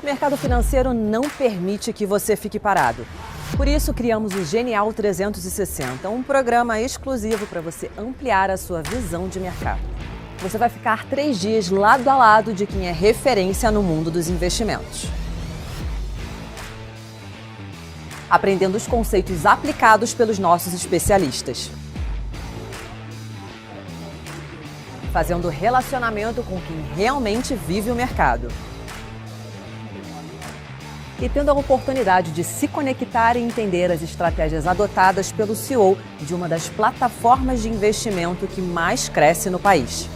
O mercado financeiro não permite que você fique parado. Por isso, criamos o Genial 360, um programa exclusivo para você ampliar a sua visão de mercado. Você vai ficar 3 dias lado a lado de quem é referência no mundo dos investimentos, aprendendo os conceitos aplicados pelos nossos especialistas, fazendo relacionamento com quem realmente vive o mercado e tendo a oportunidade de se conectar e entender as estratégias adotadas pelo CEO de uma das plataformas de investimento que mais cresce no país.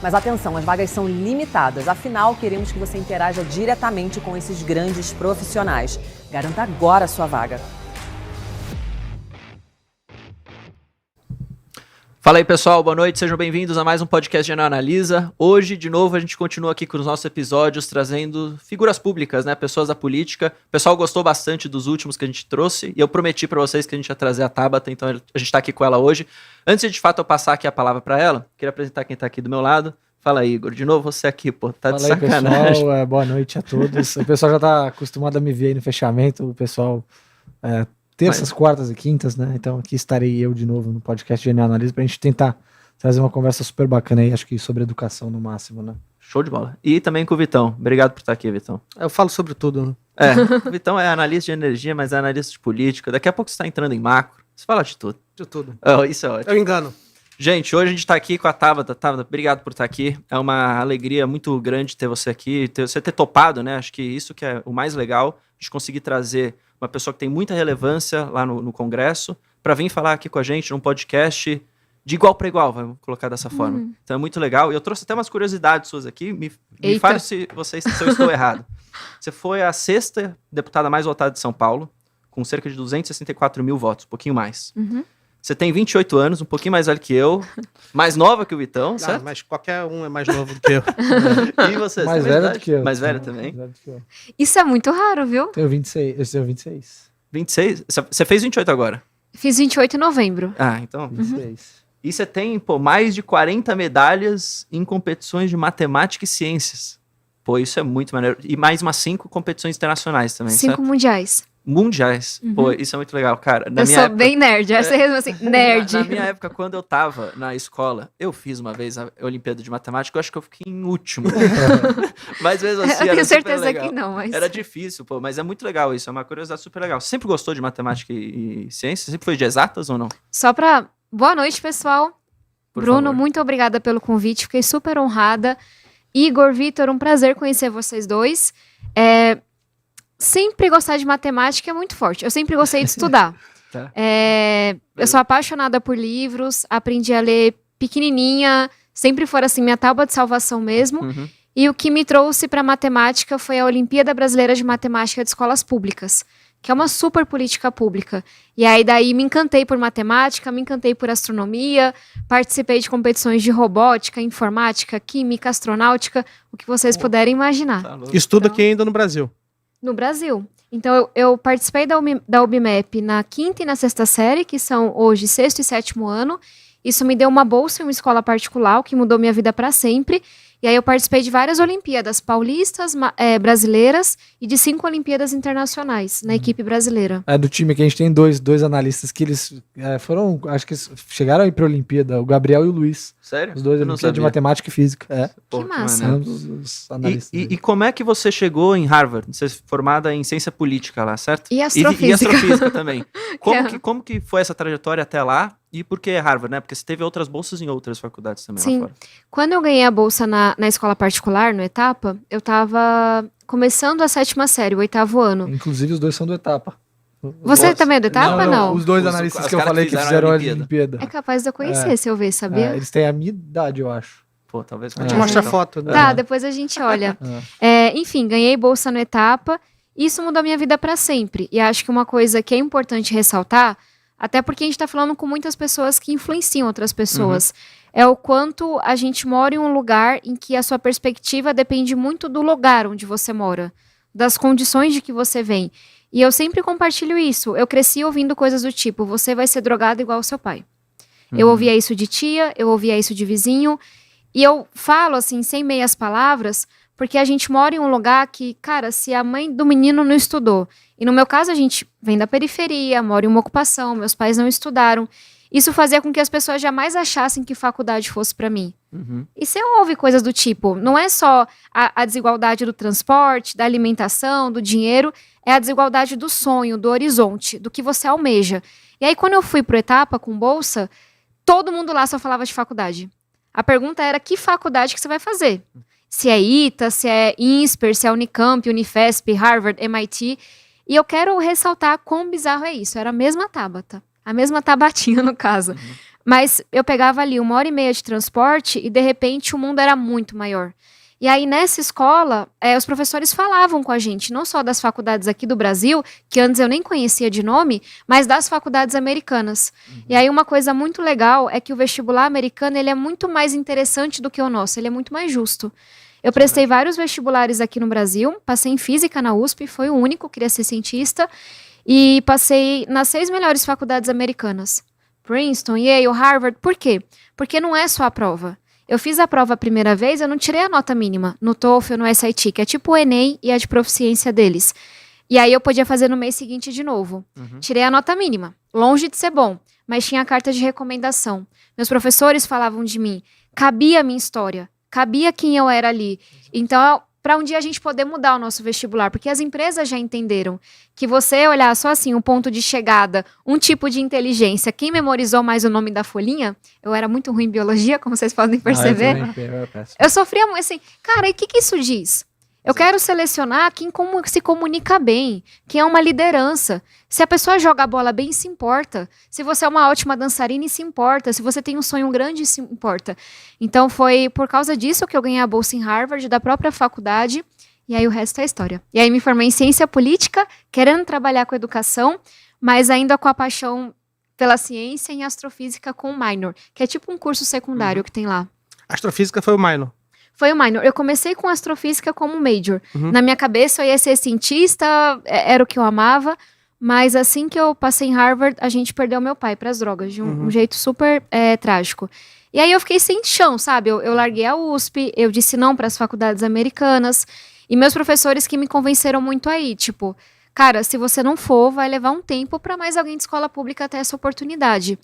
Mas atenção, as vagas são limitadas, afinal queremos que você interaja diretamente com esses grandes profissionais. Garanta agora a sua vaga. Fala aí pessoal, boa noite, sejam bem-vindos a mais um podcast Genial Analisa. Hoje, de novo, a gente continua aqui com os nossos episódios trazendo figuras públicas, né, pessoas da política. O pessoal gostou bastante dos últimos que a gente trouxe e eu prometi para vocês que a gente ia trazer a Tabata, então a gente tá aqui com ela hoje. Antes de fato eu passar aqui a palavra para ela, queria apresentar quem tá aqui do meu lado. Fala aí, Igor, de novo você aqui, pô, tá de sacanagem. Aí, pessoal, boa noite a todos. O pessoal já tá acostumado a me ver aí no fechamento, o pessoal... terças, quartas e quintas, né? Então aqui estarei eu de novo no podcast Genial Analisa pra gente tentar trazer uma conversa super bacana aí, acho que sobre educação no máximo, né? Show de bola. E também com o Vitão. Obrigado por estar aqui, Vitão. Eu falo sobre tudo, né? O Vitão é analista de energia, mas é analista de política. Daqui a pouco você está entrando em macro. Você fala de tudo. De tudo. Isso é ótimo. Eu engano. Gente, hoje a gente está aqui com a Tabata. Tabata, obrigado por estar aqui. É uma alegria muito grande ter você aqui, você ter topado, né? Acho que isso que é o mais legal, de conseguir trazer uma pessoa que tem muita relevância lá no Congresso, para vir falar aqui com a gente num podcast de igual para igual, vamos colocar dessa forma. Então é muito legal. E eu trouxe até umas curiosidades suas aqui. Me fale se eu estou errado. Você foi a 6ª deputada mais votada de São Paulo, com cerca de 264 mil votos, um pouquinho mais. Você tem 28 anos, um pouquinho mais velho que eu, mais nova que o Vitão, certo? Mas qualquer um é mais novo do que eu. E você? Mais velho do que eu. Mais velho também? Isso é muito raro, viu? Tenho 26, eu tenho 26. 26? Você fez 28 agora? Fiz 28 em novembro. Ah, então... 26. E você tem, mais de 40 medalhas em competições de matemática e ciências. Pô, isso é muito maneiro. E mais umas 5 competições internacionais também, 5 certo? mundiais. Mundiais. Pô, isso é muito legal, cara. Eu sou bem nerd, essa é assim, nerd. Na minha época, quando eu tava na escola, eu fiz uma vez a Olimpíada de Matemática, eu acho que eu fiquei em último. Mas mesmo assim, eu era tenho super certeza legal. que não, mas... Era difícil, pô, mas é muito legal isso, é uma curiosidade super legal. Você sempre gostou de matemática e ciência? Sempre foi de exatas ou não? Só pra... Boa noite, pessoal. Por Bruno, favor. muito obrigada pelo convite, fiquei super honrada. Igor, Vitor, um prazer conhecer vocês dois. Sempre gostar de matemática é muito forte. Eu sempre gostei de estudar. Tá. Eu sou apaixonada por livros, aprendi a ler pequenininha, sempre foi assim, minha tábua de salvação mesmo. E o que me trouxe para matemática foi a Olimpíada Brasileira de Matemática de Escolas Públicas, que é uma super política pública. E aí daí me encantei por matemática, me encantei por astronomia, participei de competições de robótica, informática, química, astronáutica, o que vocês puderem imaginar. Tá louco. Estudo aqui ainda no Brasil. No Brasil. Então, eu participei da UBMEP na 5ª e na 6ª série, que são hoje 6º e 7º ano. Isso me deu uma bolsa em uma escola particular, o que mudou minha vida para sempre. E aí eu participei de várias Olimpíadas paulistas, brasileiras e de 5 Olimpíadas internacionais na equipe brasileira. Do time que a gente tem dois analistas que eles foram, acho que eles chegaram a ir pra Olimpíada, o Gabriel e o Luiz. Sério? Os dois, Eu não Olimpíada de sabia. Matemática e Física. Pô, Que massa. maneiro. Os analistas. E como é que você chegou em Harvard? Você é formada em ciência política lá, certo? E E astrofísica. astrofísica também. Que Como que foi essa trajetória até lá? E por que Harvard, né? Porque você teve outras bolsas em outras faculdades também Sim. lá fora. Quando eu ganhei a bolsa na escola particular, no Etapa, eu tava começando a 7ª série, o 8º ano. Inclusive os dois são do Etapa. Você também é do Etapa, não? Os dois Os analistas caras que eu falei que que fizeram a fizeram a Olimpíada. É capaz de eu conhecer, se eu ver, sabia? Eles têm a minha idade, eu acho. Pô, talvez... Te mostra a foto. Né? Tá, depois a gente olha. Enfim, ganhei bolsa no Etapa. Isso mudou minha vida para sempre. E acho que uma coisa que é importante ressaltar, até porque a gente tá falando com muitas pessoas que influenciam outras pessoas, é o quanto a gente mora em um lugar em que a sua perspectiva depende muito do lugar onde você mora, das condições de que você vem. E eu sempre compartilho isso. Eu cresci ouvindo coisas do tipo, você vai ser drogado igual ao seu pai. Eu ouvia isso de tia, eu ouvia isso de vizinho. E eu falo, assim, sem meias palavras, porque a gente mora em um lugar que, cara, se a mãe do menino não estudou, e no meu caso a gente vem da periferia, mora em uma ocupação, meus pais não estudaram, isso fazia com que as pessoas jamais achassem que faculdade fosse pra mim. E você ouve coisas do tipo, não é só a desigualdade do transporte, da alimentação, do dinheiro, é a desigualdade do sonho, do horizonte, do que você almeja. E aí quando eu fui pro Etapa com bolsa, todo mundo lá só falava de faculdade. A pergunta era que faculdade que você vai fazer? Se é ITA, se é INSPER, se é Unicamp, Unifesp, Harvard, MIT. E eu quero ressaltar quão bizarro é isso. Era a mesma Tabata. A mesma Tabatinha, no caso. Mas eu pegava ali 1h30 de transporte e, de repente, o mundo era muito maior. E aí, nessa escola, os professores falavam com a gente, não só das faculdades aqui do Brasil, que antes eu nem conhecia de nome, mas das faculdades americanas. E aí, uma coisa muito legal é que o vestibular americano, ele é muito mais interessante do que o nosso, ele é muito mais justo. Eu prestei vários vestibulares aqui no Brasil, passei em física na USP, foi o único, queria ser cientista, e passei nas 6 melhores faculdades americanas. Princeton, Yale, Harvard. Por quê? Porque não é só a prova. Eu fiz a prova a primeira vez, eu não tirei a nota mínima no TOEFL, no SAT, que é tipo o Enem e a de proficiência deles. E aí eu podia fazer no mês seguinte de novo. Tirei a nota mínima, longe de ser bom, mas tinha a carta de recomendação. Meus professores falavam de mim, cabia a minha história, cabia quem eu era ali. Então, para um dia a gente poder mudar o nosso vestibular, porque as empresas já entenderam que você olhar só assim, um ponto de chegada, um tipo de inteligência, quem memorizou mais o nome da folhinha, eu era muito ruim em biologia, como vocês podem perceber, eu sofria muito assim, cara, e o que isso diz? Eu quero selecionar quem se comunica bem, quem é uma liderança. Se a pessoa joga a bola bem, se importa. Se você é uma ótima dançarina, se importa. Se você tem um sonho grande, se importa. Então foi por causa disso que eu ganhei a bolsa em Harvard, da própria faculdade, e aí o resto é história. E aí me formei em ciência política, querendo trabalhar com educação, mas ainda com a paixão pela ciência em astrofísica com o minor, que é tipo um curso secundário que tem lá. Astrofísica foi o minor. Foi o minor. Eu comecei com astrofísica como major. Na minha cabeça eu ia ser cientista, era o que eu amava, mas assim que eu passei em Harvard, a gente perdeu meu pai para as drogas, de um jeito super trágico. E aí eu fiquei sem chão, sabe? Eu larguei a USP, eu disse não para as faculdades americanas, e meus professores que me convenceram muito aí, tipo, cara, se você não for, vai levar um tempo para mais alguém de escola pública ter essa oportunidade.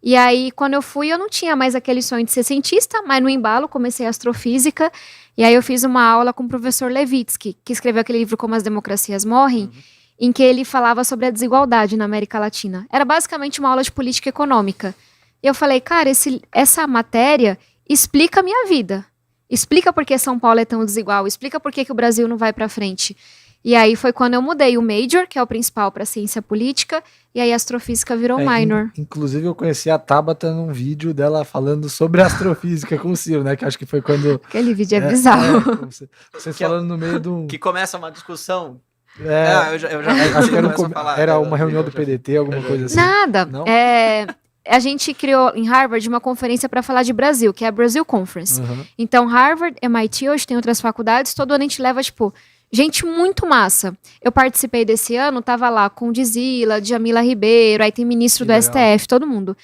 E aí, quando eu fui, eu não tinha mais aquele sonho de ser cientista, mas no embalo comecei astrofísica, e aí eu fiz uma aula com o professor Levitsky, que escreveu aquele livro Como as Democracias Morrem, em que ele falava sobre a desigualdade na América Latina. Era basicamente uma aula de política econômica. E eu falei, cara, essa matéria explica a minha vida. Explica por que São Paulo é tão desigual, explica por que o Brasil não vai pra frente. E aí foi quando eu mudei o major, que é o principal para ciência política, e aí a astrofísica virou minor. Inclusive eu conheci a Tabata num vídeo dela falando sobre astrofísica com o Ciro, né? Que acho que foi quando... Aquele vídeo é bizarro. Você falando no meio de um... Que começa uma discussão. Eu já acho que era uma reunião do PDT, alguma coisa assim. Nada. Não? A gente criou em Harvard uma conferência para falar de Brasil, que é a Brasil Conference. Então Harvard, MIT, hoje tem outras faculdades, todo ano a gente leva, tipo... Gente muito massa. Eu participei desse ano, tava lá com Dizila, Djamila Ribeiro, aí tem ministro do STF, todo mundo.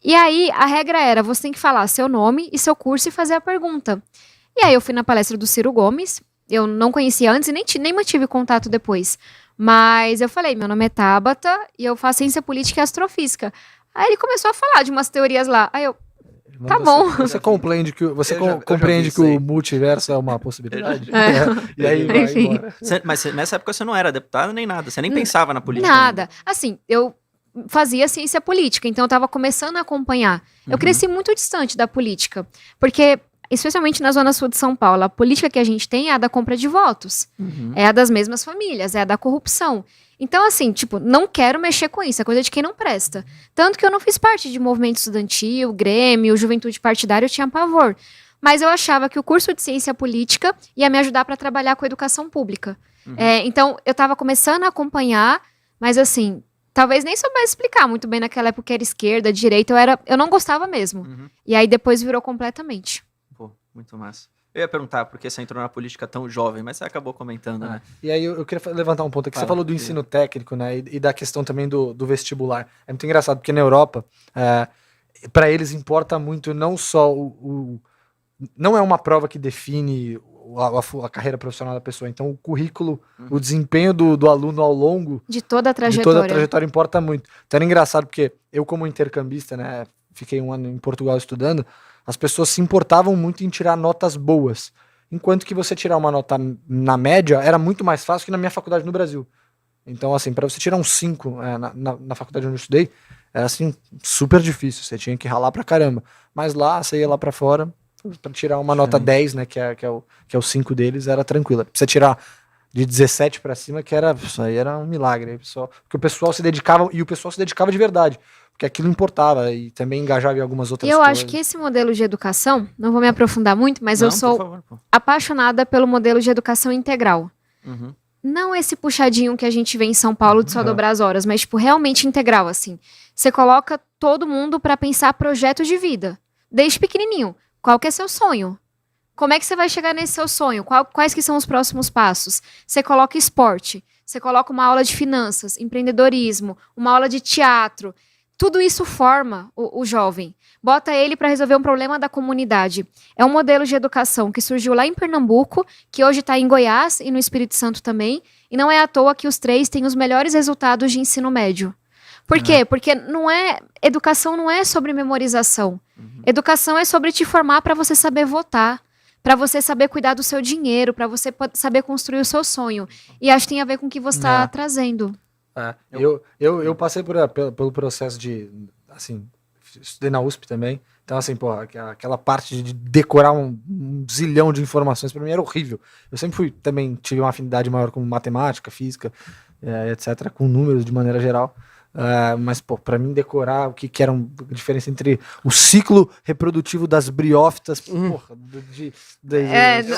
E aí, a regra era, você tem que falar seu nome e seu curso e fazer a pergunta. E aí eu fui na palestra do Ciro Gomes, eu não conhecia antes e nem mantive contato depois. Mas eu falei, meu nome é Tabata e eu faço ciência política e astrofísica. Aí ele começou a falar de umas teorias lá. Aí eu, tá bom. Você compreende que, o multiverso é uma possibilidade? E aí vai embora. Mas nessa época você não era deputada nem nada, você nem pensava na política. Nada. Ainda. Assim, eu fazia ciência política, então eu tava começando a acompanhar. Eu cresci muito distante da política, porque, especialmente na zona sul de São Paulo, a política que a gente tem é a da compra de votos. É a das mesmas famílias, é a da corrupção. Então, assim, tipo, não quero mexer com isso, é coisa de quem não presta. Tanto que eu não fiz parte de movimento estudantil, Grêmio, Juventude Partidária, eu tinha pavor. Mas eu achava que o curso de ciência política ia me ajudar para trabalhar com educação pública. Então, eu estava começando a acompanhar, mas assim, talvez nem soubesse explicar muito bem naquela época que era esquerda, direita, eu não gostava mesmo. E aí depois virou completamente. Pô, muito massa. Eu ia perguntar por que você entrou na política tão jovem, mas você acabou comentando, né? E aí eu queria levantar um ponto aqui. Você falou do ensino técnico, né? E da questão também do vestibular. É muito engraçado, porque na Europa, para eles importa muito não só não é uma prova que define a carreira profissional da pessoa. Então, o currículo, o desempenho do aluno ao longo De toda a de toda a trajetória. trajetória importa muito. Então, era engraçado, porque eu, como intercambista, né, fiquei 1 ano em Portugal estudando, as pessoas se importavam muito em tirar notas boas. Enquanto que você tirar uma nota na média era muito mais fácil que na minha faculdade no Brasil. Então, assim, para você tirar um 5 na faculdade onde eu estudei, era assim, super difícil. Você tinha que ralar pra caramba. Mas lá, você ia lá pra fora, pra tirar uma nota 10, né, que é o 5 deles, era tranquila. Pra você tirar de 17 pra cima, isso aí era um milagre. Aí, porque o pessoal se dedicava, e o pessoal se dedicava de verdade. Porque aquilo importava e também engajava em algumas outras E eu coisas. acho que esse modelo de educação, não vou me aprofundar muito, mas eu Não, sou por favor, pô. apaixonada pelo modelo de educação integral. Uhum. Não esse puxadinho que a gente vê em São Paulo de só dobrar as horas, mas tipo realmente integral, assim. Você coloca todo mundo pra pensar projeto de vida. Desde pequenininho. Qual que é seu sonho? Como é que você vai chegar nesse seu sonho? Quais que são os próximos passos? Você coloca esporte, você coloca uma aula de finanças, empreendedorismo, uma aula de teatro. Tudo isso forma o jovem. Bota ele para resolver um problema da comunidade. É um modelo de educação que surgiu lá em Pernambuco, que hoje está em Goiás e no Espírito Santo também. E não é à toa que os 3 têm os melhores resultados de ensino médio. Por quê? Porque educação não é sobre memorização. Educação é sobre te formar para você saber votar, para você saber cuidar do seu dinheiro, para você saber construir o seu sonho. E acho que tem a ver com o que você está trazendo. Eu passei pelo processo de, assim, estudei na USP também, então assim, pô, aquela parte de decorar um zilhão de informações pra mim era horrível. Eu sempre tive uma afinidade maior com matemática, física, etc, com números de maneira geral. Mas, pô, pra mim decorar o que era a diferença entre o ciclo reprodutivo das briófitas, porra,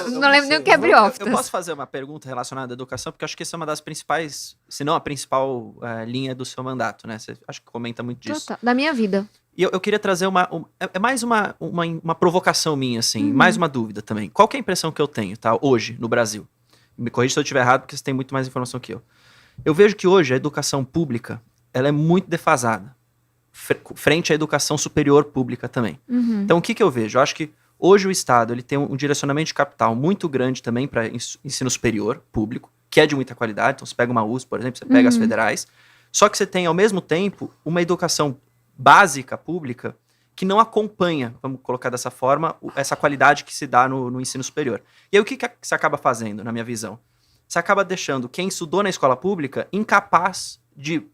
não lembro nem o que é briófitas. Eu posso fazer uma pergunta relacionada à educação, porque eu acho que essa é uma das principais, se não a principal linha do seu mandato, né? Você acho que comenta muito disso. Total, da minha vida. E eu queria trazer mais uma provocação minha, assim, mais uma dúvida também. Qual que é a impressão que eu tenho, tá, hoje, no Brasil? Me corrija se eu estiver errado, porque você tem muito mais informação que eu. Eu vejo que hoje a educação pública, ela é muito defasada, frente à educação superior pública também. Então, o que eu vejo? Eu acho que hoje o Estado ele tem um direcionamento de capital muito grande também para ensino superior público, que é de muita qualidade. Então, você pega uma USP, por exemplo, você pega as federais, só que você tem, ao mesmo tempo, uma educação básica pública que não acompanha, vamos colocar dessa forma, essa qualidade que se dá no ensino superior. E aí, o que você acaba fazendo, na minha visão? Você acaba deixando quem estudou na escola pública incapaz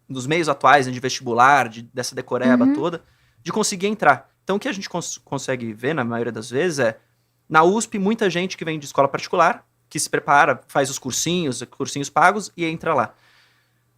nos meios atuais, de vestibular, dessa decoreba toda, de conseguir entrar. Então, o que a gente consegue ver, na maioria das vezes, na USP, muita gente que vem de escola particular, que se prepara, faz os cursinhos pagos e entra lá.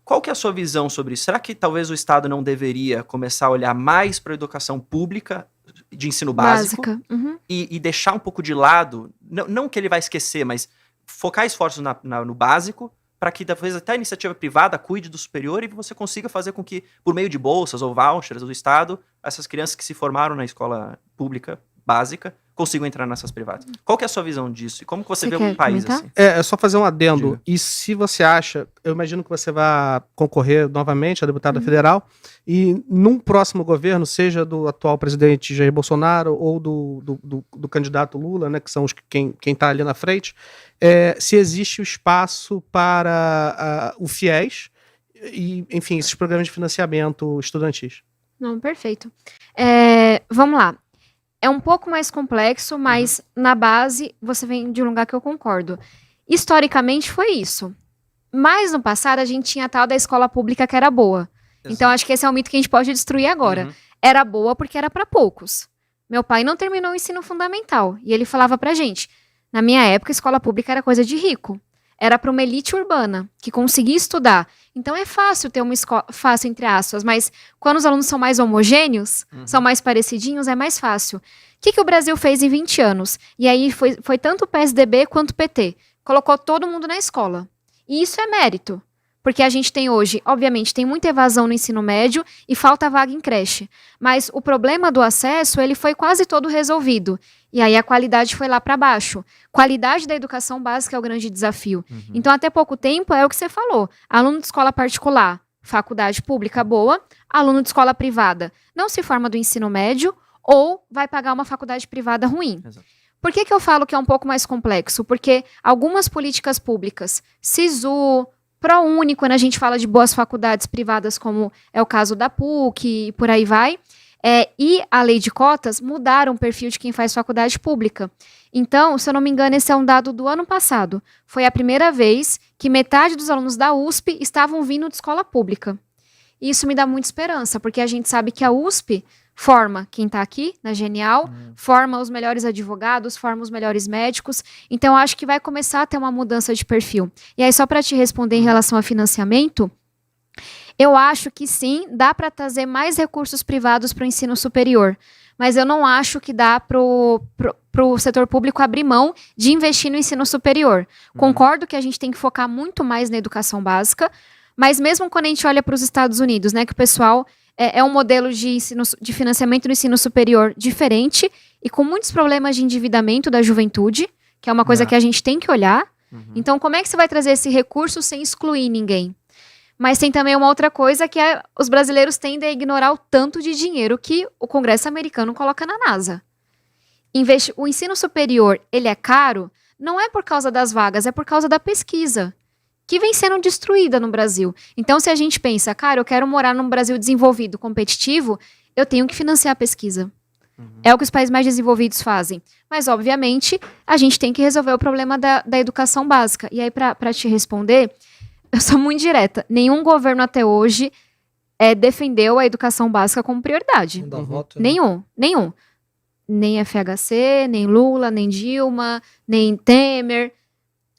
Qual que é a sua visão sobre isso? Será que talvez o Estado não deveria começar a olhar mais para a educação pública de ensino básico e deixar um pouco de lado, não que ele vai esquecer, mas focar esforços no básico, para que talvez até a iniciativa privada cuide do superior e você consiga fazer com que, por meio de bolsas ou vouchers do Estado, essas crianças que se formaram na escola pública básica consigam entrar nessas privadas. Qual que é a sua visão disso? E como que você vê um país comentar? assim? É só fazer um adendo. Diga. E se você acha, eu imagino que você vai concorrer novamente a deputada federal, e num próximo governo, seja do atual presidente Jair Bolsonaro ou do candidato Lula, né, que são quem está ali na frente, se existe o espaço para o FIES e, enfim, esses programas de financiamento estudantis. Não, perfeito. Vamos lá. É um pouco mais complexo, mas na base você vem de um lugar que eu concordo. Historicamente foi isso. Mas no passado a gente tinha a tal da escola pública que era boa. Exato. Então acho que esse é um mito que a gente pode destruir agora. Era boa porque era para poucos. Meu pai não terminou o ensino fundamental e ele falava pra gente, na minha época a escola pública era coisa de rico. Era para uma elite urbana que conseguia estudar. Então é fácil ter uma escola, fácil entre aspas, mas quando os alunos são mais homogêneos, são mais parecidinhos, é mais fácil. O que o Brasil fez em 20 anos? E aí foi tanto o PSDB quanto o PT. Colocou todo mundo na escola. E isso é mérito. Porque a gente tem hoje, obviamente, tem muita evasão no ensino médio e falta vaga em creche. Mas o problema do acesso, ele foi quase todo resolvido. E aí a qualidade foi lá para baixo. Qualidade da educação básica é o grande desafio. Então, até pouco tempo, é o que você falou. Aluno de escola particular, faculdade pública boa. Aluno de escola privada, não se forma do ensino médio ou vai pagar uma faculdade privada ruim. Exato. Por que eu falo que é um pouco mais complexo? Porque algumas políticas públicas, SISU, ProUni, quando a gente fala de boas faculdades privadas, como é o caso da PUC e por aí vai, e a lei de cotas mudaram o perfil de quem faz faculdade pública. Então, se eu não me engano, esse é um dado do ano passado. Foi a primeira vez que metade dos alunos da USP estavam vindo de escola pública. E isso me dá muita esperança, porque a gente sabe que a USP forma quem está aqui na Genial, forma os melhores advogados, forma os melhores médicos. Então, eu acho que vai começar a ter uma mudança de perfil. E aí, só para te responder em relação a financiamento, eu acho que sim, dá para trazer mais recursos privados para o ensino superior. Mas eu não acho que dá para o setor público abrir mão de investir no ensino superior. Concordo que a gente tem que focar muito mais na educação básica, mas mesmo quando a gente olha para os Estados Unidos, né, que o pessoal é um modelo de financiamento no ensino superior diferente e com muitos problemas de endividamento da juventude, que é uma coisa que a gente tem que olhar. Então, como é que você vai trazer esse recurso sem excluir ninguém? Mas tem também uma outra coisa que é os brasileiros tendem a ignorar o tanto de dinheiro que o Congresso americano coloca na NASA. O ensino superior, ele é caro, não é por causa das vagas, é por causa da pesquisa, que vem sendo destruída no Brasil. Então, se a gente pensa, cara, eu quero morar num Brasil desenvolvido, competitivo, eu tenho que financiar a pesquisa. É o que os países mais desenvolvidos fazem. Mas, obviamente, a gente tem que resolver o problema da educação básica. E aí, para te responder, eu sou muito direta. Nenhum governo até hoje defendeu a educação básica como prioridade. Não dá voto, né? Nenhum. Nem FHC, nem Lula, nem Dilma, nem Temer.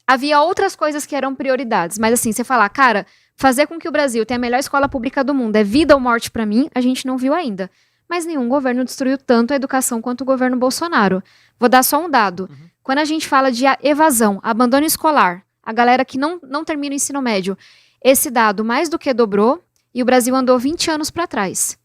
Havia outras coisas que eram prioridades. Mas assim, você falar, cara, fazer com que o Brasil tenha a melhor escola pública do mundo é vida ou morte pra mim, a gente não viu ainda. Mas nenhum governo destruiu tanto a educação quanto o governo Bolsonaro. Vou dar só um dado. Quando a gente fala de evasão, abandono escolar, a galera que não termina o ensino médio, esse dado mais do que dobrou e o Brasil andou 20 anos para trás.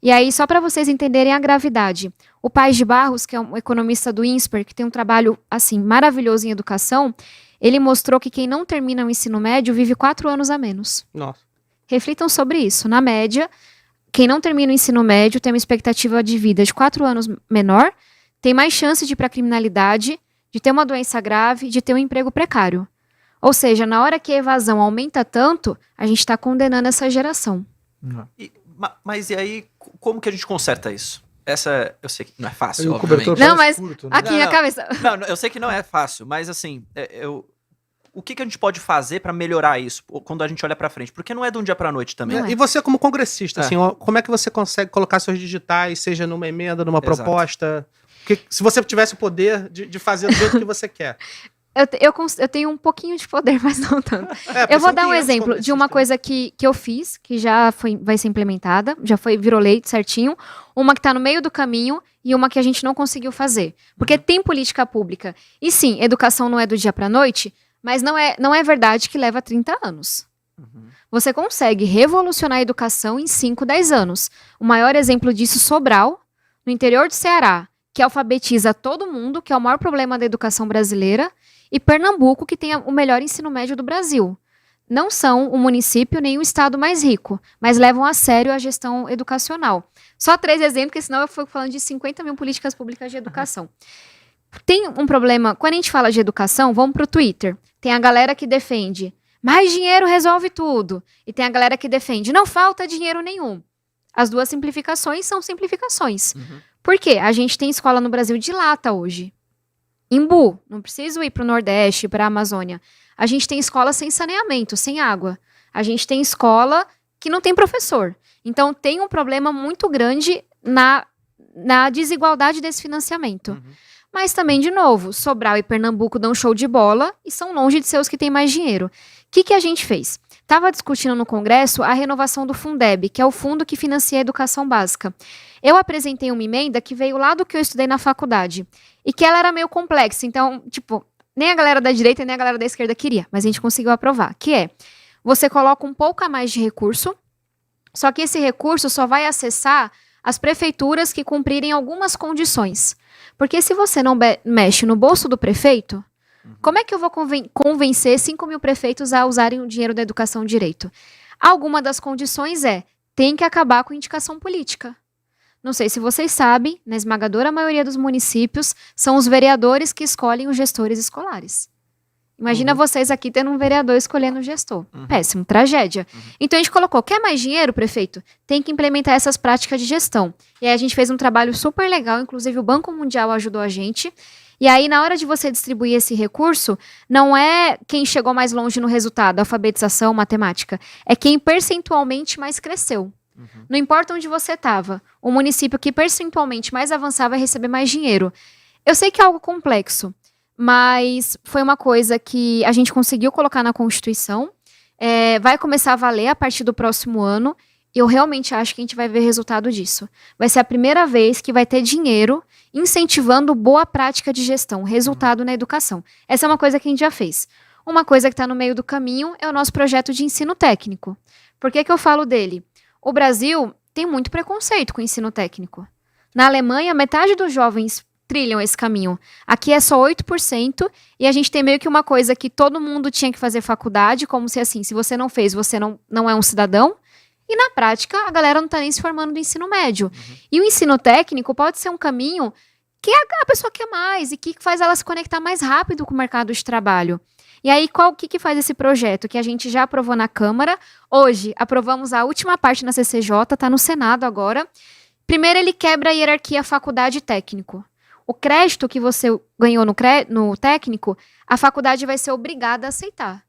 E aí, só para vocês entenderem a gravidade, o Paes de Barros, que é um economista do INSPER, que tem um trabalho assim maravilhoso em educação, ele mostrou que quem não termina o ensino médio vive 4 anos a menos. Nossa. Reflitam sobre isso. Na média, quem não termina o ensino médio tem uma expectativa de vida de 4 anos menor, tem mais chance de ir para a criminalidade, de ter uma doença grave, de ter um emprego precário. Ou seja, na hora que a evasão aumenta tanto, a gente está condenando essa geração. Mas e aí, como que a gente conserta isso? Eu sei que não é fácil, E o obviamente. cobertor Não, parece mas curto, né? aqui na cabeça. Não, eu sei que não é fácil, mas assim, o que a gente pode fazer pra melhorar isso quando a gente olha pra frente? Porque não é de um dia pra noite também. Não é. E você como congressista, assim, como é que você consegue colocar seus digitais, seja numa emenda, numa Exato. proposta? Porque se você tivesse o poder de fazer do jeito que você quer. Eu tenho um pouquinho de poder, mas não tanto. Porque Eu vou são dar um 500 exemplo de uma congressistas, coisa que eu fiz, que já vai ser implementada, virou lei certinho, uma que está no meio do caminho e uma que a gente não conseguiu fazer. Porque tem política pública. E sim, educação não é do dia para a noite, mas não é verdade que leva 30 anos. Você consegue revolucionar a educação em 5, 10 anos. O maior exemplo disso, Sobral, no interior do Ceará, que alfabetiza todo mundo, que é o maior problema da educação brasileira, e Pernambuco, que tem o melhor ensino médio do Brasil. Não são o município nem o estado mais rico, mas levam a sério a gestão educacional. Só 3 exemplos, porque senão eu fico falando de 50 mil políticas públicas de educação. Tem um problema, quando a gente fala de educação, vamos para o Twitter. Tem a galera que defende, mais dinheiro resolve tudo. E tem a galera que defende, não falta dinheiro nenhum. As duas simplificações são simplificações. Por quê? A gente tem escola no Brasil de lata hoje. Imbu, não preciso ir para o Nordeste, para a Amazônia. A gente tem escola sem saneamento, sem água. A gente tem escola que não tem professor. Então, tem um problema muito grande na desigualdade desse financiamento. Mas também, de novo, Sobral e Pernambuco dão show de bola e são longe de ser os que têm mais dinheiro. O que a gente fez? Estava discutindo no Congresso a renovação do Fundeb, que é o fundo que financia a educação básica. Eu apresentei uma emenda que veio lá do que eu estudei na faculdade. E que ela era meio complexa. Então, tipo, nem a galera da direita nem a galera da esquerda queria. Mas a gente conseguiu aprovar. Que é, você coloca um pouco a mais de recurso, só que esse recurso só vai acessar as prefeituras que cumprirem algumas condições. Porque se você não mexe no bolso do prefeito, como é que eu vou convencer 5 mil prefeitos a usarem o dinheiro da educação direito? Alguma das condições tem que acabar com a indicação política. Não sei se vocês sabem, na esmagadora maioria dos municípios, são os vereadores que escolhem os gestores escolares. Imagina vocês aqui tendo um vereador escolhendo um gestor. Péssimo, tragédia. Então a gente colocou, quer mais dinheiro, prefeito? Tem que implementar essas práticas de gestão. E aí a gente fez um trabalho super legal, inclusive o Banco Mundial ajudou a gente. E aí, na hora de você distribuir esse recurso, não é quem chegou mais longe no resultado, alfabetização, matemática. É quem percentualmente mais cresceu. Não importa onde você estava, o município que percentualmente mais avançava vai receber mais dinheiro. Eu sei que é algo complexo, mas foi uma coisa que a gente conseguiu colocar na Constituição. Vai começar a valer a partir do próximo ano. E eu realmente acho que a gente vai ver resultado disso. Vai ser a primeira vez que vai ter dinheiro incentivando boa prática de gestão, resultado na educação. Essa é uma coisa que a gente já fez. Uma coisa que está no meio do caminho é o nosso projeto de ensino técnico. Por que eu falo dele? O Brasil tem muito preconceito com o ensino técnico. Na Alemanha, metade dos jovens trilham esse caminho. Aqui é só 8%, e a gente tem meio que uma coisa que todo mundo tinha que fazer faculdade, como se assim, se você não fez, você não é um cidadão. E na prática, a galera não está nem se formando do ensino médio. E o ensino técnico pode ser um caminho que a pessoa quer mais e que faz ela se conectar mais rápido com o mercado de trabalho. E aí, o que faz esse projeto? Que a gente já aprovou na Câmara. Hoje, aprovamos a última parte na CCJ, está no Senado agora. Primeiro, ele quebra a hierarquia faculdade e técnico. O crédito que você ganhou no técnico, a faculdade vai ser obrigada a aceitar.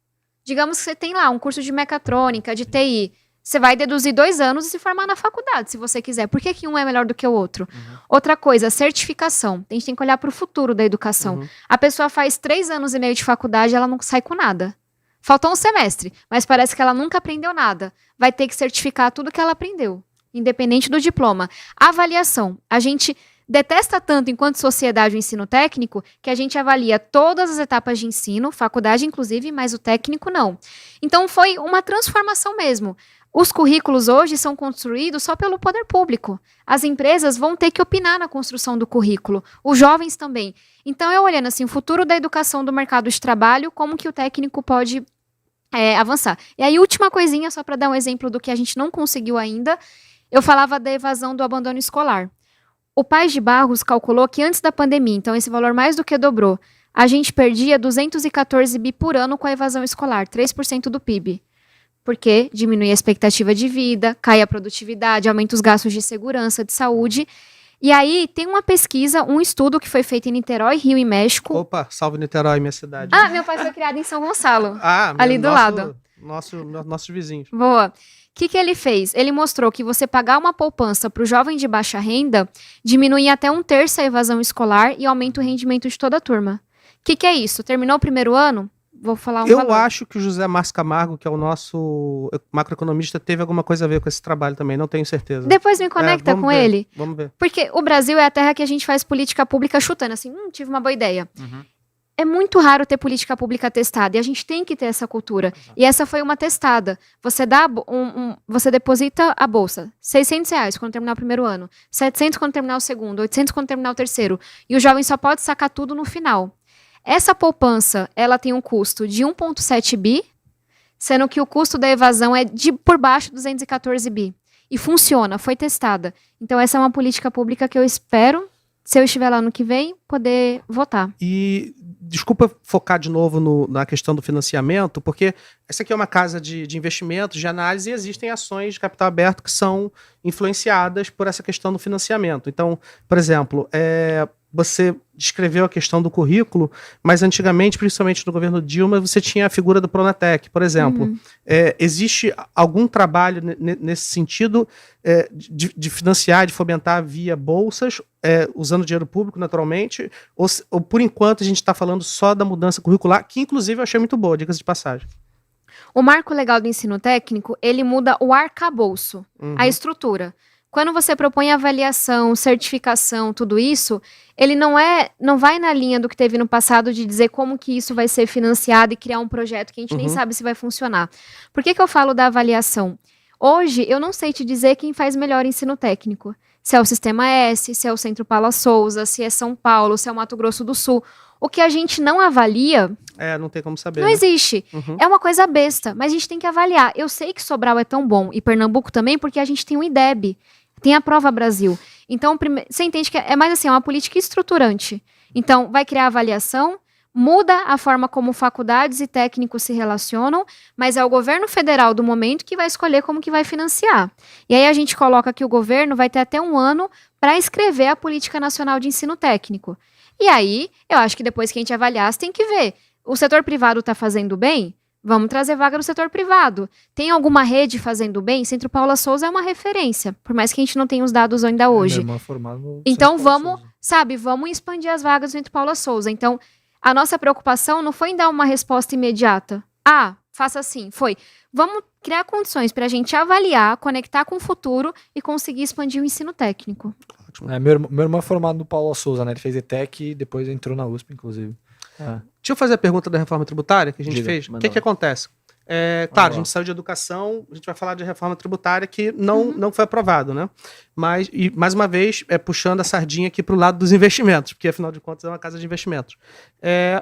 Digamos que você tem lá um curso de mecatrônica, de TI. Você vai deduzir 2 anos e se formar na faculdade, se você quiser. Por que um é melhor do que o outro? Outra coisa, certificação. A gente tem que olhar para o futuro da educação. A pessoa faz 3 anos e meio de faculdade, ela não sai com nada. Faltou um semestre, mas parece que ela nunca aprendeu nada. Vai ter que certificar tudo que ela aprendeu, independente do diploma. Avaliação. A gente detesta tanto, enquanto sociedade, o ensino técnico, que a gente avalia todas as etapas de ensino, faculdade inclusive, mas o técnico não. Então foi uma transformação mesmo. Os currículos hoje são construídos só pelo poder público. As empresas vão ter que opinar na construção do currículo. Os jovens também. Então, eu olhando assim, o futuro da educação do mercado de trabalho, como que o técnico pode avançar. E aí, última coisinha, só para dar um exemplo do que a gente não conseguiu ainda, eu falava da evasão do abandono escolar. O Paz de Barros calculou que antes da pandemia, então esse valor mais do que dobrou, a gente perdia 214 bi por ano com a evasão escolar, 3% do PIB. Porque diminui a expectativa de vida, cai a produtividade, aumenta os gastos de segurança, de saúde. E aí tem uma pesquisa, um estudo que foi feito em Niterói, Rio e México. Opa, salve Niterói, minha cidade. Ah, meu pai foi criado em São Gonçalo, ali do lado. Nossos vizinhos. Boa. O que ele fez? Ele mostrou que você pagar uma poupança para o jovem de baixa renda diminui até 1/3 a evasão escolar e aumenta o rendimento de toda a turma. O que é isso? Terminou o primeiro ano? Vou falar Eu acho que o José Márcio Camargo, que é o nosso macroeconomista, teve alguma coisa a ver com esse trabalho também, não tenho certeza. Depois me conecta com ele. Vamos ver. Porque o Brasil é a terra que a gente faz política pública chutando, assim, tive uma boa ideia. É muito raro ter política pública testada, e a gente tem que ter essa cultura. E essa foi uma testada. Você dá você deposita a bolsa, R$600 quando terminar o primeiro ano, 700 quando terminar o segundo, 800 quando terminar o terceiro. E o jovem só pode sacar tudo no final. Essa poupança, ela tem um custo de 1,7 bi, sendo que o custo da evasão é por baixo de 214 bi. E funciona, foi testada. Então essa é uma política pública que eu espero, se eu estiver lá no que vem, poder votar. E desculpa focar de novo na questão do financiamento, porque essa aqui é uma casa de investimentos, de análise, e existem ações de capital aberto que são influenciadas por essa questão do financiamento. Então, por exemplo, você descreveu a questão do currículo, mas antigamente, principalmente no governo Dilma, você tinha a figura do Pronatec, por exemplo. Existe algum trabalho nesse sentido de financiar, de fomentar via bolsas, usando dinheiro público, naturalmente, ou por enquanto a gente está falando só da mudança curricular, que inclusive eu achei muito boa, diga-se de passagem. O marco legal do ensino técnico, ele muda o arcabouço, a estrutura. Quando você propõe avaliação, certificação, tudo isso, ele não vai na linha do que teve no passado de dizer como que isso vai ser financiado e criar um projeto que a gente nem sabe se vai funcionar. Por que eu falo da avaliação? Hoje, eu não sei te dizer quem faz melhor ensino técnico. Se é o Sistema S, se é o Centro Paula Souza, se é São Paulo, se é o Mato Grosso do Sul. O que a gente não avalia... não tem como saber. Não existe. É uma coisa besta, mas a gente tem que avaliar. Eu sei que Sobral é tão bom, e Pernambuco também, porque a gente tem um IDEB. tem a Prova Brasil. Então, você entende que é mais assim, é uma política estruturante. Então, vai criar avaliação, muda a forma como faculdades e técnicos se relacionam, mas é o governo federal do momento que vai escolher como que vai financiar. E aí a gente coloca que o governo vai ter até 1 ano para escrever a Política Nacional de Ensino Técnico. E aí, eu acho que depois que a gente avaliar, você tem que ver. O setor privado está fazendo bem? Vamos trazer vaga no setor privado. Tem alguma rede fazendo bem? Centro Paula Souza é uma referência, por mais que a gente não tenha os dados ainda hoje. Então vamos, vamos expandir as vagas do Centro Paula Souza. Então, a nossa preocupação não foi em dar uma resposta imediata. Faça assim. Vamos criar condições para a gente avaliar, conectar com o futuro e conseguir expandir o ensino técnico. Meu irmão é formado no Paula Souza, né? Ele fez ETEC e depois entrou na USP, inclusive. Deixa eu fazer a pergunta da reforma tributária que a gente fez. O que acontece? Claro, a gente saiu de educação, a gente vai falar de reforma tributária que não foi aprovado, né? Mas, e mais uma vez, puxando a sardinha aqui para o lado dos investimentos, porque afinal de contas é uma casa de investimentos.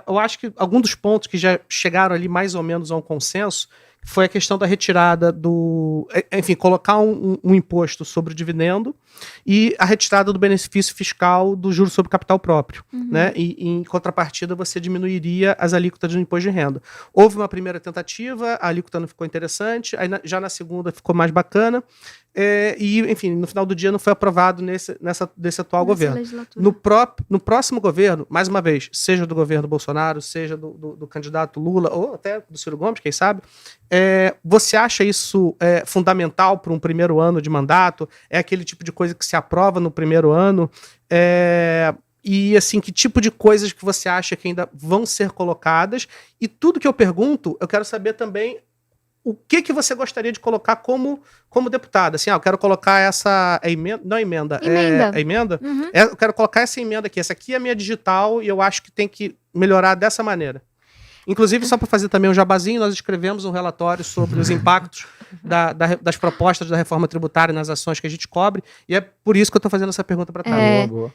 Eu acho que alguns dos pontos que já chegaram ali mais ou menos a um consenso foi a questão da retirada do... Enfim, colocar um imposto sobre o dividendo e a retirada do benefício fiscal do juro sobre capital próprio. Né? E em contrapartida, você diminuiria as alíquotas do imposto de renda. Houve uma primeira tentativa, a alíquota não ficou interessante, aí já na segunda ficou mais bacana. E, enfim, no final do dia não foi aprovado desse atual governo. No próximo governo, mais uma vez, seja do governo Bolsonaro, seja do candidato Lula, ou até do Ciro Gomes, quem sabe, você acha isso fundamental para um primeiro ano de mandato? É aquele tipo de coisa que se aprova no primeiro ano? E, assim, que tipo de coisas que você acha que ainda vão ser colocadas? E tudo que eu pergunto, eu quero saber também o que você gostaria de colocar como deputada? Assim, eu quero colocar essa emenda, não emenda, emenda. É emenda? Eu quero colocar essa emenda aqui. Essa aqui é a minha digital e eu acho que tem que melhorar dessa maneira. Inclusive, só para fazer também um jabazinho, nós escrevemos um relatório sobre os impactos das propostas da reforma tributária nas ações que a gente cobre, e é por isso que eu estou fazendo essa pergunta para Tânia. Boa.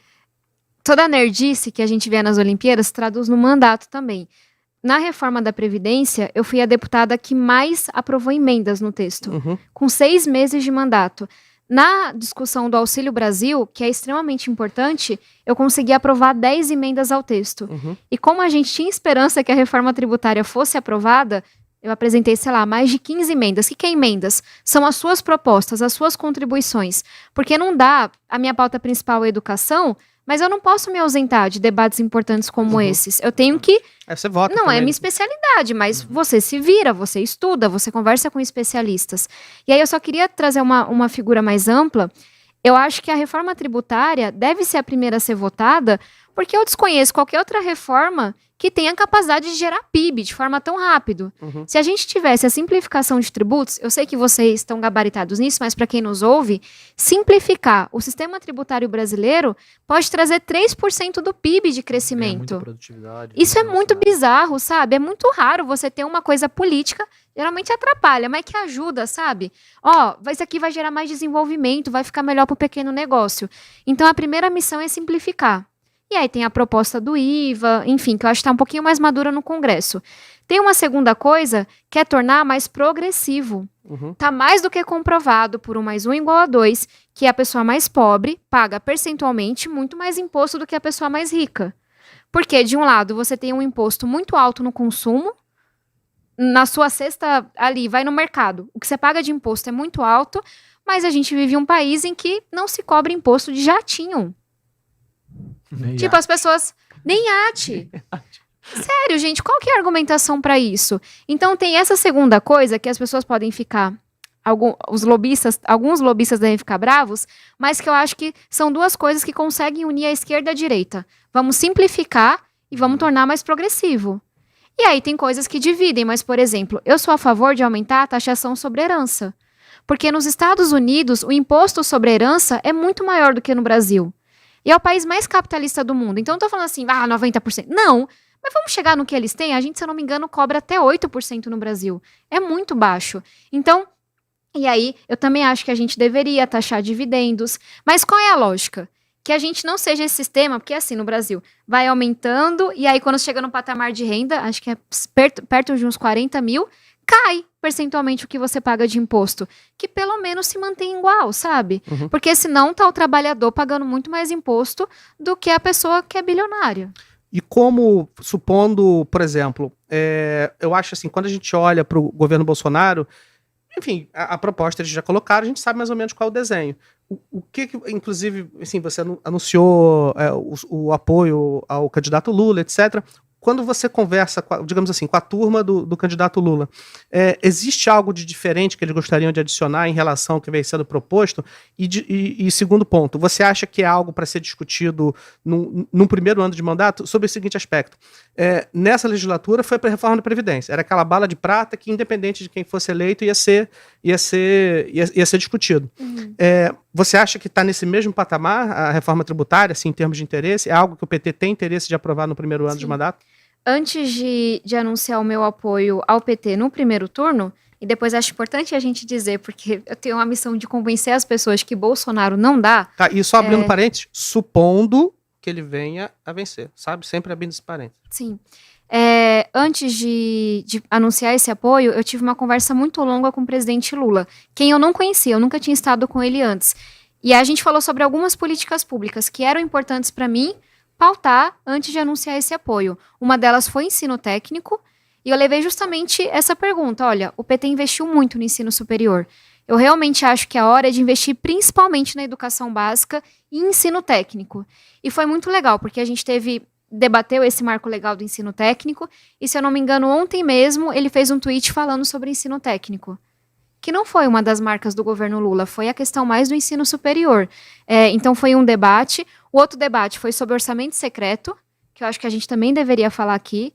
Toda a nerdice que a gente vê nas Olimpíadas se traduz no mandato também. Na reforma da Previdência, eu fui a deputada que mais aprovou emendas no texto, com 6 meses de mandato. Na discussão do Auxílio Brasil, que é extremamente importante, eu consegui aprovar 10 emendas ao texto. E como a gente tinha esperança que a reforma tributária fosse aprovada, eu apresentei, mais de 15 emendas. O que é emendas? São as suas propostas, as suas contribuições. Porque não dá, a minha pauta principal é educação, mas eu não posso me ausentar de debates importantes como esses. Eu tenho que... Você vota não também. é minha especialidade, mas você se vira, você estuda, você conversa com especialistas. E aí eu só queria trazer uma figura mais ampla. Eu acho que a reforma tributária deve ser a primeira a ser votada, porque eu desconheço qualquer outra reforma que tenha capacidade de gerar PIB de forma tão rápido. Se a gente tivesse a simplificação de tributos, eu sei que vocês estão gabaritados nisso, mas para quem nos ouve, simplificar o sistema tributário brasileiro pode trazer 3% do PIB de crescimento. Muita produtividade. Isso é muito bizarro, sabe? É muito raro você ter uma coisa política, geralmente atrapalha, mas que ajuda, sabe? Isso aqui vai gerar mais desenvolvimento, vai ficar melhor para o pequeno negócio. Então a primeira missão é simplificar. E aí tem a proposta do IVA, enfim, que eu acho que está um pouquinho mais madura no Congresso. Tem uma segunda coisa, que é tornar mais progressivo. Tá mais do que comprovado por 1 mais 1 igual a 2, que a pessoa mais pobre paga percentualmente muito mais imposto do que a pessoa mais rica. Porque, de um lado, você tem um imposto muito alto no consumo, na sua cesta ali, vai no mercado, o que você paga de imposto é muito alto, mas a gente vive um país em que não se cobra imposto de jatinho. Tipo, as pessoas... Nem iate. Sério, gente, qual que é a argumentação para isso? Então tem essa segunda coisa que as pessoas podem ficar... Alguns lobistas devem ficar bravos, mas que eu acho que são duas coisas que conseguem unir a esquerda e a direita. Vamos simplificar e vamos tornar mais progressivo. E aí tem coisas que dividem, mas, por exemplo, eu sou a favor de aumentar a taxação sobre herança. Porque nos Estados Unidos, o imposto sobre herança é muito maior do que no Brasil. E é o país mais capitalista do mundo. Então, não tô falando assim, 90%. Não, mas vamos chegar no que eles têm. A gente, se eu não me engano, cobra até 8% no Brasil. É muito baixo. Então, e aí, eu também acho que a gente deveria taxar dividendos. Mas qual é a lógica? Que a gente não seja esse sistema, porque assim, no Brasil, vai aumentando, e aí quando chega no patamar de renda, acho que é perto de uns 40 mil, cai percentualmente o que você paga de imposto. Que pelo menos se mantém igual, sabe? Porque senão tá o trabalhador pagando muito mais imposto do que a pessoa que é bilionária. E como, supondo, por exemplo, eu acho assim, quando a gente olha para o governo Bolsonaro, enfim, a proposta eles já colocaram, a gente sabe mais ou menos qual é o desenho. O que inclusive, assim, você anunciou o apoio ao candidato Lula, etc. Quando você conversa, digamos assim, com a turma do candidato Lula, existe algo de diferente que eles gostariam de adicionar em relação ao que vem sendo proposto? E segundo ponto, você acha que é algo para ser discutido num primeiro ano de mandato? Sobre o seguinte aspecto. Nessa legislatura foi para a reforma da Previdência. Era aquela bala de prata que, independente de quem fosse eleito, ia ser discutido. Você acha que está nesse mesmo patamar a reforma tributária, assim, em termos de interesse? É algo que o PT tem interesse de aprovar no primeiro ano de mandato? Antes de anunciar o meu apoio ao PT no primeiro turno, e depois acho importante a gente dizer, porque eu tenho uma missão de convencer as pessoas que Bolsonaro não dá. Tá, e só abrindo parênteses, supondo que ele venha a vencer, sabe? Sempre abrindo esse parênteses. Sim. Antes de anunciar esse apoio, eu tive uma conversa muito longa com o presidente Lula, quem eu não conhecia, eu nunca tinha estado com ele antes. E a gente falou sobre algumas políticas públicas que eram importantes para mim pautar antes de anunciar esse apoio. Uma delas foi ensino técnico, e eu levei justamente essa pergunta. Olha, o PT investiu muito no ensino superior. Eu realmente acho que a hora é de investir principalmente na educação básica e ensino técnico. E foi muito legal, porque a gente debateu esse marco legal do ensino técnico, e se eu não me engano, ontem mesmo ele fez um tweet falando sobre ensino técnico, que não foi uma das marcas do governo Lula, foi a questão mais do ensino superior. Então foi um debate. O outro debate foi sobre orçamento secreto, que eu acho que a gente também deveria falar aqui.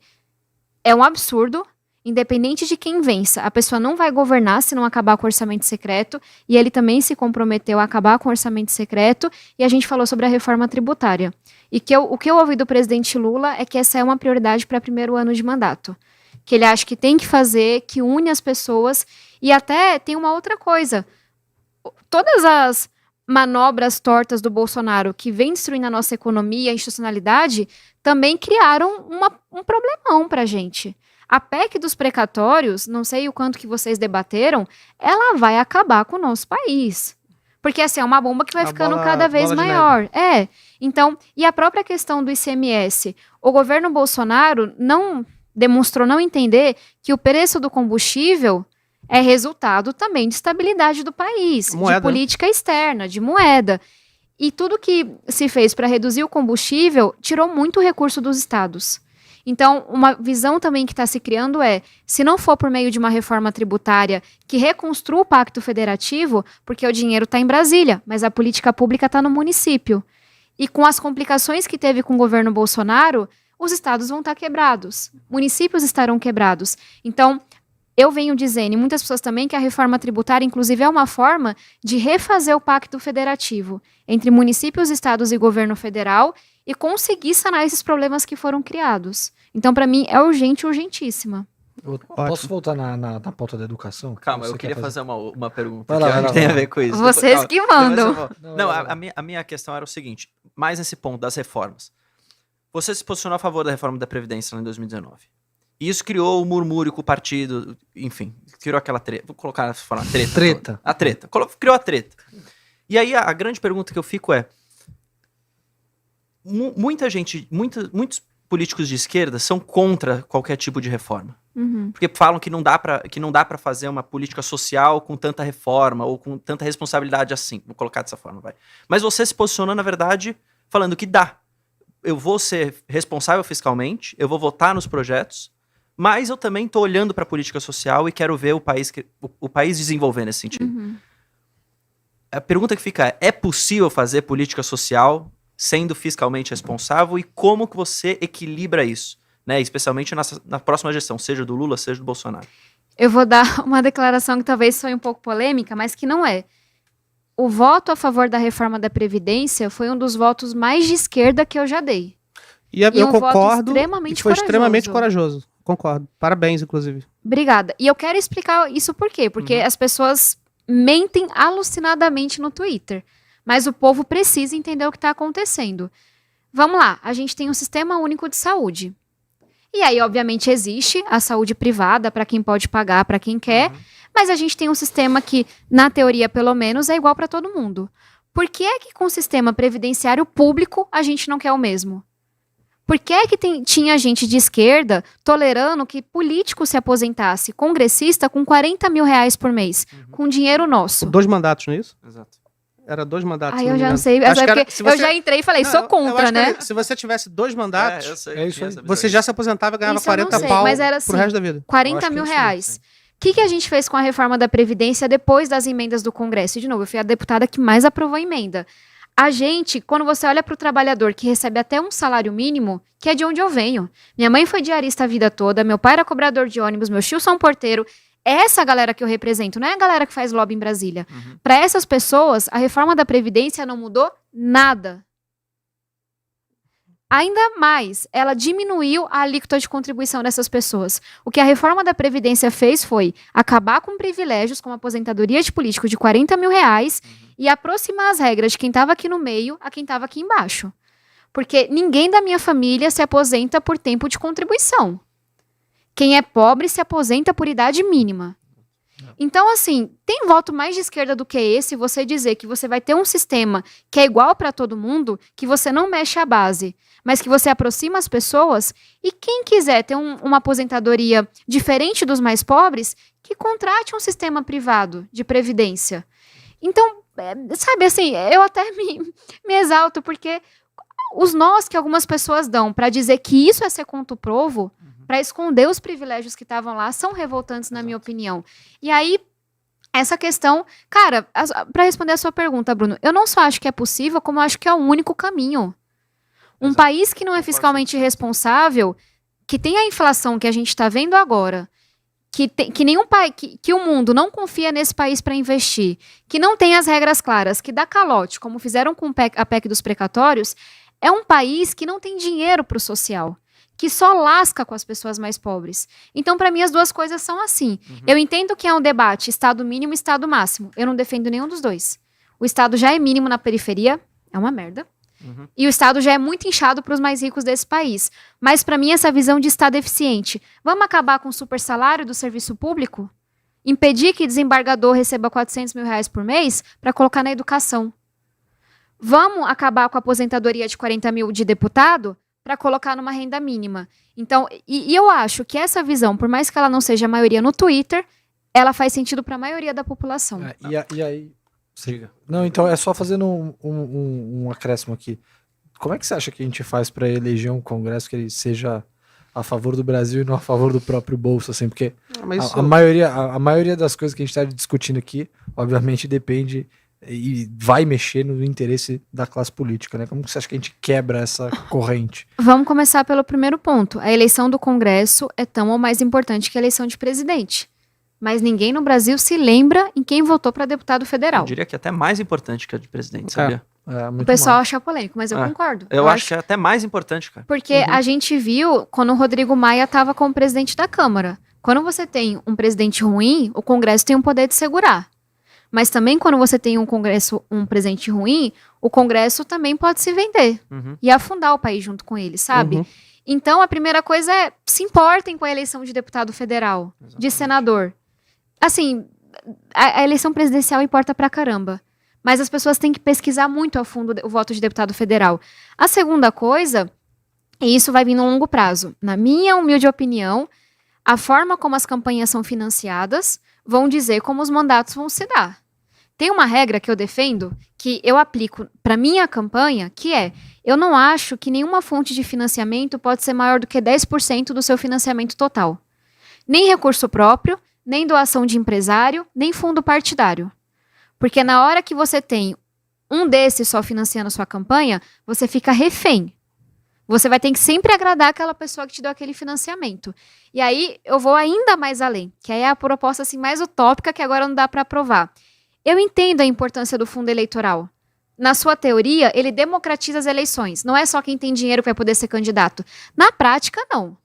É um absurdo, independente de quem vença. A pessoa não vai governar se não acabar com o orçamento secreto, e ele também se comprometeu a acabar com o orçamento secreto, e a gente falou sobre a reforma tributária. E o que eu ouvi do presidente Lula é que essa é uma prioridade para primeiro ano de mandato. Que ele acha que tem que fazer, que une as pessoas, e até tem uma outra coisa. Todas as manobras tortas do Bolsonaro que vem destruindo a nossa economia, a institucionalidade, também criaram um problemão pra gente. A PEC dos precatórios, não sei o quanto que vocês debateram, ela vai acabar com o nosso país. Porque assim, é uma bomba que vai ficando cada vez maior. Então, e a própria questão do ICMS, o governo Bolsonaro demonstrou não entender que o preço do combustível é resultado também de estabilidade do país, de política externa, de moeda. E tudo que se fez para reduzir o combustível tirou muito recurso dos estados. Então, uma visão também que está se criando se não for por meio de uma reforma tributária que reconstrua o pacto federativo, porque o dinheiro está em Brasília, mas a política pública está no município. E com as complicações que teve com o governo Bolsonaro, os estados vão estar quebrados, municípios estarão quebrados. Então, eu venho dizendo, e muitas pessoas também, que a reforma tributária, inclusive, é uma forma de refazer o pacto federativo entre municípios, estados e governo federal e conseguir sanar esses problemas que foram criados. Então, para mim, é urgente, urgentíssima. Posso voltar na pauta da educação? Calma, eu queria fazer uma pergunta vai lá, que tem a ver com isso. Vocês que mandam. Não, a minha questão era o seguinte, mais nesse ponto das reformas. Você se posicionou a favor da reforma da Previdência lá em 2019. E isso criou o murmúrio com o partido, enfim, criou aquela treta. Vou colocar essa forma, treta. A treta. Criou a treta. E aí a grande pergunta que eu fico é: muitos políticos de esquerda são contra qualquer tipo de reforma. Porque falam que não dá para fazer uma política social com tanta reforma ou com tanta responsabilidade assim. Vou colocar dessa forma, vai. Mas você se posicionou, na verdade, falando que dá. Eu vou ser responsável fiscalmente, eu vou votar nos projetos, mas eu também estou olhando para a política social e quero ver o país desenvolver nesse sentido. A pergunta que fica é possível fazer política social sendo fiscalmente responsável, e como que você equilibra isso, né? Especialmente na próxima gestão, seja do Lula, seja do Bolsonaro? Eu vou dar uma declaração que talvez soe um pouco polêmica, mas que não é. O voto a favor da reforma da Previdência foi um dos votos mais de esquerda que eu já dei. E eu concordo, extremamente foi extremamente corajoso. Concordo. Parabéns, inclusive. Obrigada. E eu quero explicar isso por quê? Porque as pessoas mentem alucinadamente no Twitter. Mas o povo precisa entender o que está acontecendo. Vamos lá. A gente tem um Sistema Único de Saúde. E aí, obviamente, existe a saúde privada para quem pode pagar, para quem quer, mas a gente tem um sistema que, na teoria, pelo menos, é igual para todo mundo. Por que é que com o sistema previdenciário público a gente não quer o mesmo? Por que é que tinha gente de esquerda tolerando que político se aposentasse, congressista, com 40 mil reais por mês, com dinheiro nosso? 2 mandatos, não é isso? Exato. Era 2 mandatos. Ai, se eu já me não engano. sei, Acho que era- porque se eu você- já entrei e falei, Não, sou eu contra, acho que né? se você tivesse 2 mandatos, eu sei. É isso aí. tinha essa você visão. já se aposentava e ganhava Isso eu não 40 sei, pau mas era pro assim. resto da vida. 40 Eu acho que mil é isso reais. O que a gente fez com a reforma da Previdência depois das emendas do Congresso? E, de novo, eu fui a deputada que mais aprovou a emenda. A gente, quando você olha para o trabalhador que recebe até um salário mínimo, que é de onde eu venho. Minha mãe foi diarista a vida toda, meu pai era cobrador de ônibus, meus tios são porteiro. É essa galera que eu represento, não é a galera que faz lobby em Brasília. Para essas pessoas, a reforma da Previdência não mudou nada. Ainda mais, ela diminuiu a alíquota de contribuição dessas pessoas. O que a reforma da Previdência fez foi acabar com privilégios, como a aposentadoria de político de 40 mil reais, e aproximar as regras de quem estava aqui no meio a quem estava aqui embaixo. Porque ninguém da minha família se aposenta por tempo de contribuição. Quem é pobre se aposenta por idade mínima. Então, assim, tem voto mais de esquerda do que esse você dizer que você vai ter um sistema que é igual para todo mundo, que você não mexe a base, mas que você aproxima as pessoas, e quem quiser ter uma aposentadoria diferente dos mais pobres, que contrate um sistema privado de previdência. Então, sabe, assim, eu até me exalto, porque os nós que algumas pessoas dão para dizer que isso é ser contra o povo, para esconder os privilégios que estavam lá, são revoltantes, na minha opinião. E aí, essa questão... Cara, para responder a sua pergunta, Bruno, eu não só acho que é possível, como eu acho que é o único caminho. Um país que não é fiscalmente responsável, que tem a inflação que a gente está vendo agora, que nenhum país, que o mundo não confia nesse país para investir, que não tem as regras claras, que dá calote, como fizeram com a PEC dos precatórios, é um país que não tem dinheiro para o social, que só lasca com as pessoas mais pobres. Então, para mim, as duas coisas são assim. Eu entendo que é um debate Estado mínimo e Estado máximo. Eu não defendo nenhum dos dois. O Estado já é mínimo na periferia, é uma merda. E o Estado já é muito inchado para os mais ricos desse país. Mas, para mim, essa visão de Estado eficiente. Vamos acabar com o super salário do serviço público? Impedir que desembargador receba 400 mil reais por mês para colocar na educação? Vamos acabar com a aposentadoria de 40 mil de deputado para colocar numa renda mínima. Então, e eu acho que essa visão, por mais que ela não seja a maioria no Twitter, ela faz sentido para a maioria da população. E aí... Diga. Não, então é só fazendo um acréscimo aqui. Como é que você acha que a gente faz para eleger um congresso que ele seja a favor do Brasil e não a favor do próprio bolso, assim? Porque Mas isso- a maioria das coisas que a gente está discutindo aqui, obviamente, depende e vai mexer no interesse da classe política, né? Como que você acha que a gente quebra essa corrente? Vamos começar pelo primeiro ponto. A eleição do Congresso é tão ou mais importante que a eleição de presidente. Mas ninguém no Brasil se lembra em quem votou para deputado federal. Eu diria que é até mais importante que a de presidente, sabia? É, O muito pessoal mal. acha polêmico, mas eu É. concordo. Eu acho que é até mais importante, cara. Porque a gente viu quando o Rodrigo Maia estava como presidente da Câmara. Quando você tem um presidente ruim, o Congresso tem o poder de segurar. Mas também quando você tem um presidente ruim, o Congresso também pode se vender e afundar o país junto com ele, sabe? Então a primeira coisa é se importem com a eleição de deputado federal, de senador. Assim, a eleição presidencial importa pra caramba. Mas as pessoas têm que pesquisar muito a fundo o voto de deputado federal. A segunda coisa, e isso vai vir no longo prazo, na minha humilde opinião, a forma como as campanhas são financiadas vão dizer como os mandatos vão se dar. Tem uma regra que eu defendo, que eu aplico para minha campanha, que é, eu não acho que nenhuma fonte de financiamento pode ser maior do que 10% do seu financiamento total. Nem recurso próprio, nem doação de empresário, nem fundo partidário. Porque na hora que você tem um desses só financiando a sua campanha, você fica refém. Você vai ter que sempre agradar aquela pessoa que te deu aquele financiamento. E aí eu vou ainda mais além, que aí é a proposta assim, mais utópica que agora não dá para aprovar. Eu entendo a importância do fundo eleitoral. Na sua teoria, ele democratiza as eleições. Não é só quem tem dinheiro que vai poder ser candidato. Na prática, não.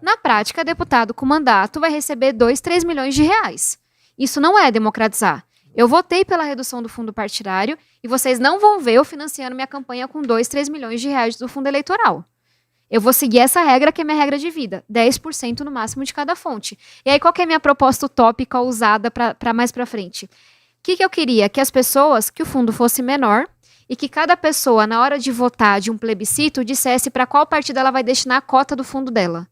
Na prática, deputado com mandato vai receber 2, 3 milhões de reais. Isso não é democratizar. Eu votei pela redução do fundo partidário e vocês não vão ver eu financiando minha campanha com 2, 3 milhões de reais do fundo eleitoral. Eu vou seguir essa regra, que é minha regra de vida. 10% no máximo de cada fonte. E aí, qual que é a minha proposta utópica ousada para mais para frente? O que eu queria? Que as pessoas, que o fundo fosse menor e que cada pessoa, na hora de votar de um plebiscito, dissesse para qual partido ela vai destinar a cota do fundo dela.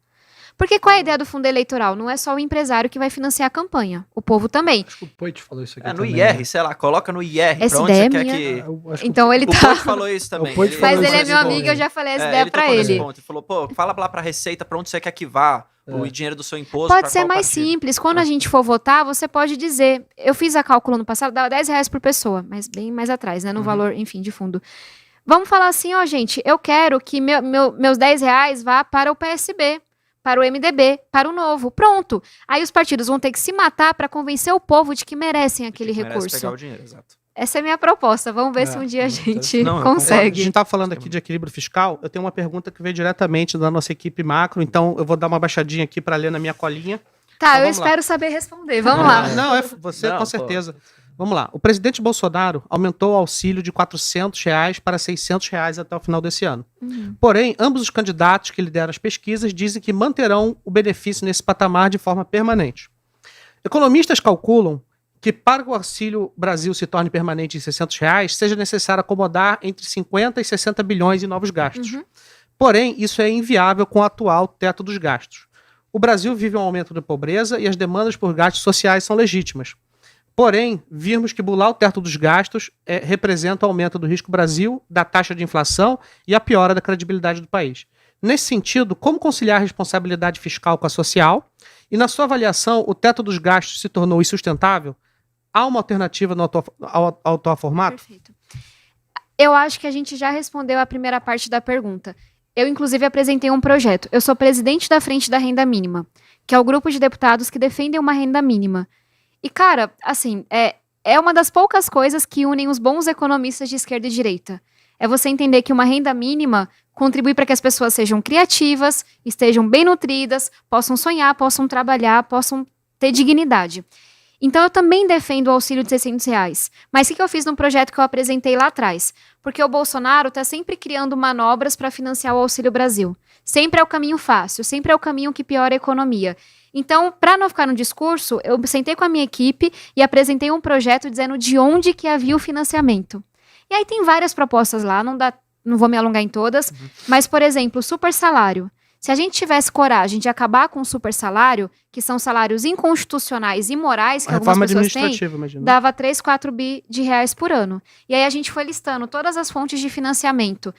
Porque qual é a ideia do fundo eleitoral? Não é só o empresário que vai financiar a campanha. O povo também. Acho que o Poit falou isso aqui No também, IR, né? sei lá, coloca no IR Essa pra onde ideia você é quer minha. que... Então ele O tá... Poit falou isso também. O Poit Mas falou ele é isso meu aqui amigo, também. eu já falei essa ideia pra tocou nesse ele. ponto. Ele falou, pô, fala lá pra Receita pra onde você quer que vá o dinheiro do seu imposto. Pode pra ser qual mais partido. simples. Quando a gente for votar, você pode dizer... Eu fiz a cálculo no passado, dava R$10 por pessoa, mas bem mais atrás, né? No valor, enfim, de fundo. Vamos falar assim, ó, gente, eu quero que meus R$10 vá para o PSB, para o MDB, para o Novo. Pronto. Aí os partidos vão ter que se matar para convencer o povo de que merecem aquele Que merece recurso. pegar o dinheiro, exato. Essa é a minha proposta. Vamos ver se um dia a gente Não, eu A consegue. gente tá falando aqui de equilíbrio fiscal. Eu tenho uma pergunta que veio diretamente da nossa equipe macro, então eu vou dar uma baixadinha aqui para ler na minha colinha. Tá, Então, eu vamos lá. espero saber responder. Vamos lá. Não, é você Não, com pô. certeza. Vamos lá. O presidente Bolsonaro aumentou o auxílio de R$400 para R$600 até o final desse ano. Porém, ambos os candidatos que lideram as pesquisas dizem que manterão o benefício nesse patamar de forma permanente. Economistas calculam que para que o Auxílio Brasil se torne permanente em R$600, seja necessário acomodar entre 50 e 60 bilhões em novos gastos. Porém, isso é inviável com o atual teto dos gastos. O Brasil vive um aumento da pobreza e as demandas por gastos sociais são legítimas. Porém, vimos que bular o teto dos gastos representa o aumento do risco Brasil, da taxa de inflação e a piora da credibilidade do país. Nesse sentido, como conciliar a responsabilidade fiscal com a social? E na sua avaliação, o teto dos gastos se tornou insustentável? Há uma alternativa ao atual formato? Perfeito. Eu acho que a gente já respondeu a primeira parte da pergunta. Eu, inclusive, apresentei um projeto. Eu sou presidente da Frente da Renda Mínima, que é o grupo de deputados que defendem uma renda mínima. E, cara, assim, é uma das poucas coisas que unem os bons economistas de esquerda e direita. É você entender que uma renda mínima contribui para que as pessoas sejam criativas, estejam bem nutridas, possam sonhar, possam trabalhar, possam ter dignidade. Então, eu também defendo o auxílio de R$600. Mas o que eu fiz no projeto que eu apresentei lá atrás? Porque o Bolsonaro está sempre criando manobras para financiar o Auxílio Brasil. Sempre é o caminho fácil, sempre é o caminho que piora a economia. Então, para não ficar no discurso, eu sentei com a minha equipe e apresentei um projeto dizendo de onde que havia o financiamento. E aí tem várias propostas lá, não vou me alongar em todas, mas, por exemplo, o super salário. Se a gente tivesse coragem de acabar com o super salário, que são salários inconstitucionais e imorais que A algumas reforma pessoas têm, administrativa, imagina. dava 3, 4 bi de reais por ano. E aí a gente foi listando todas as fontes de financiamento.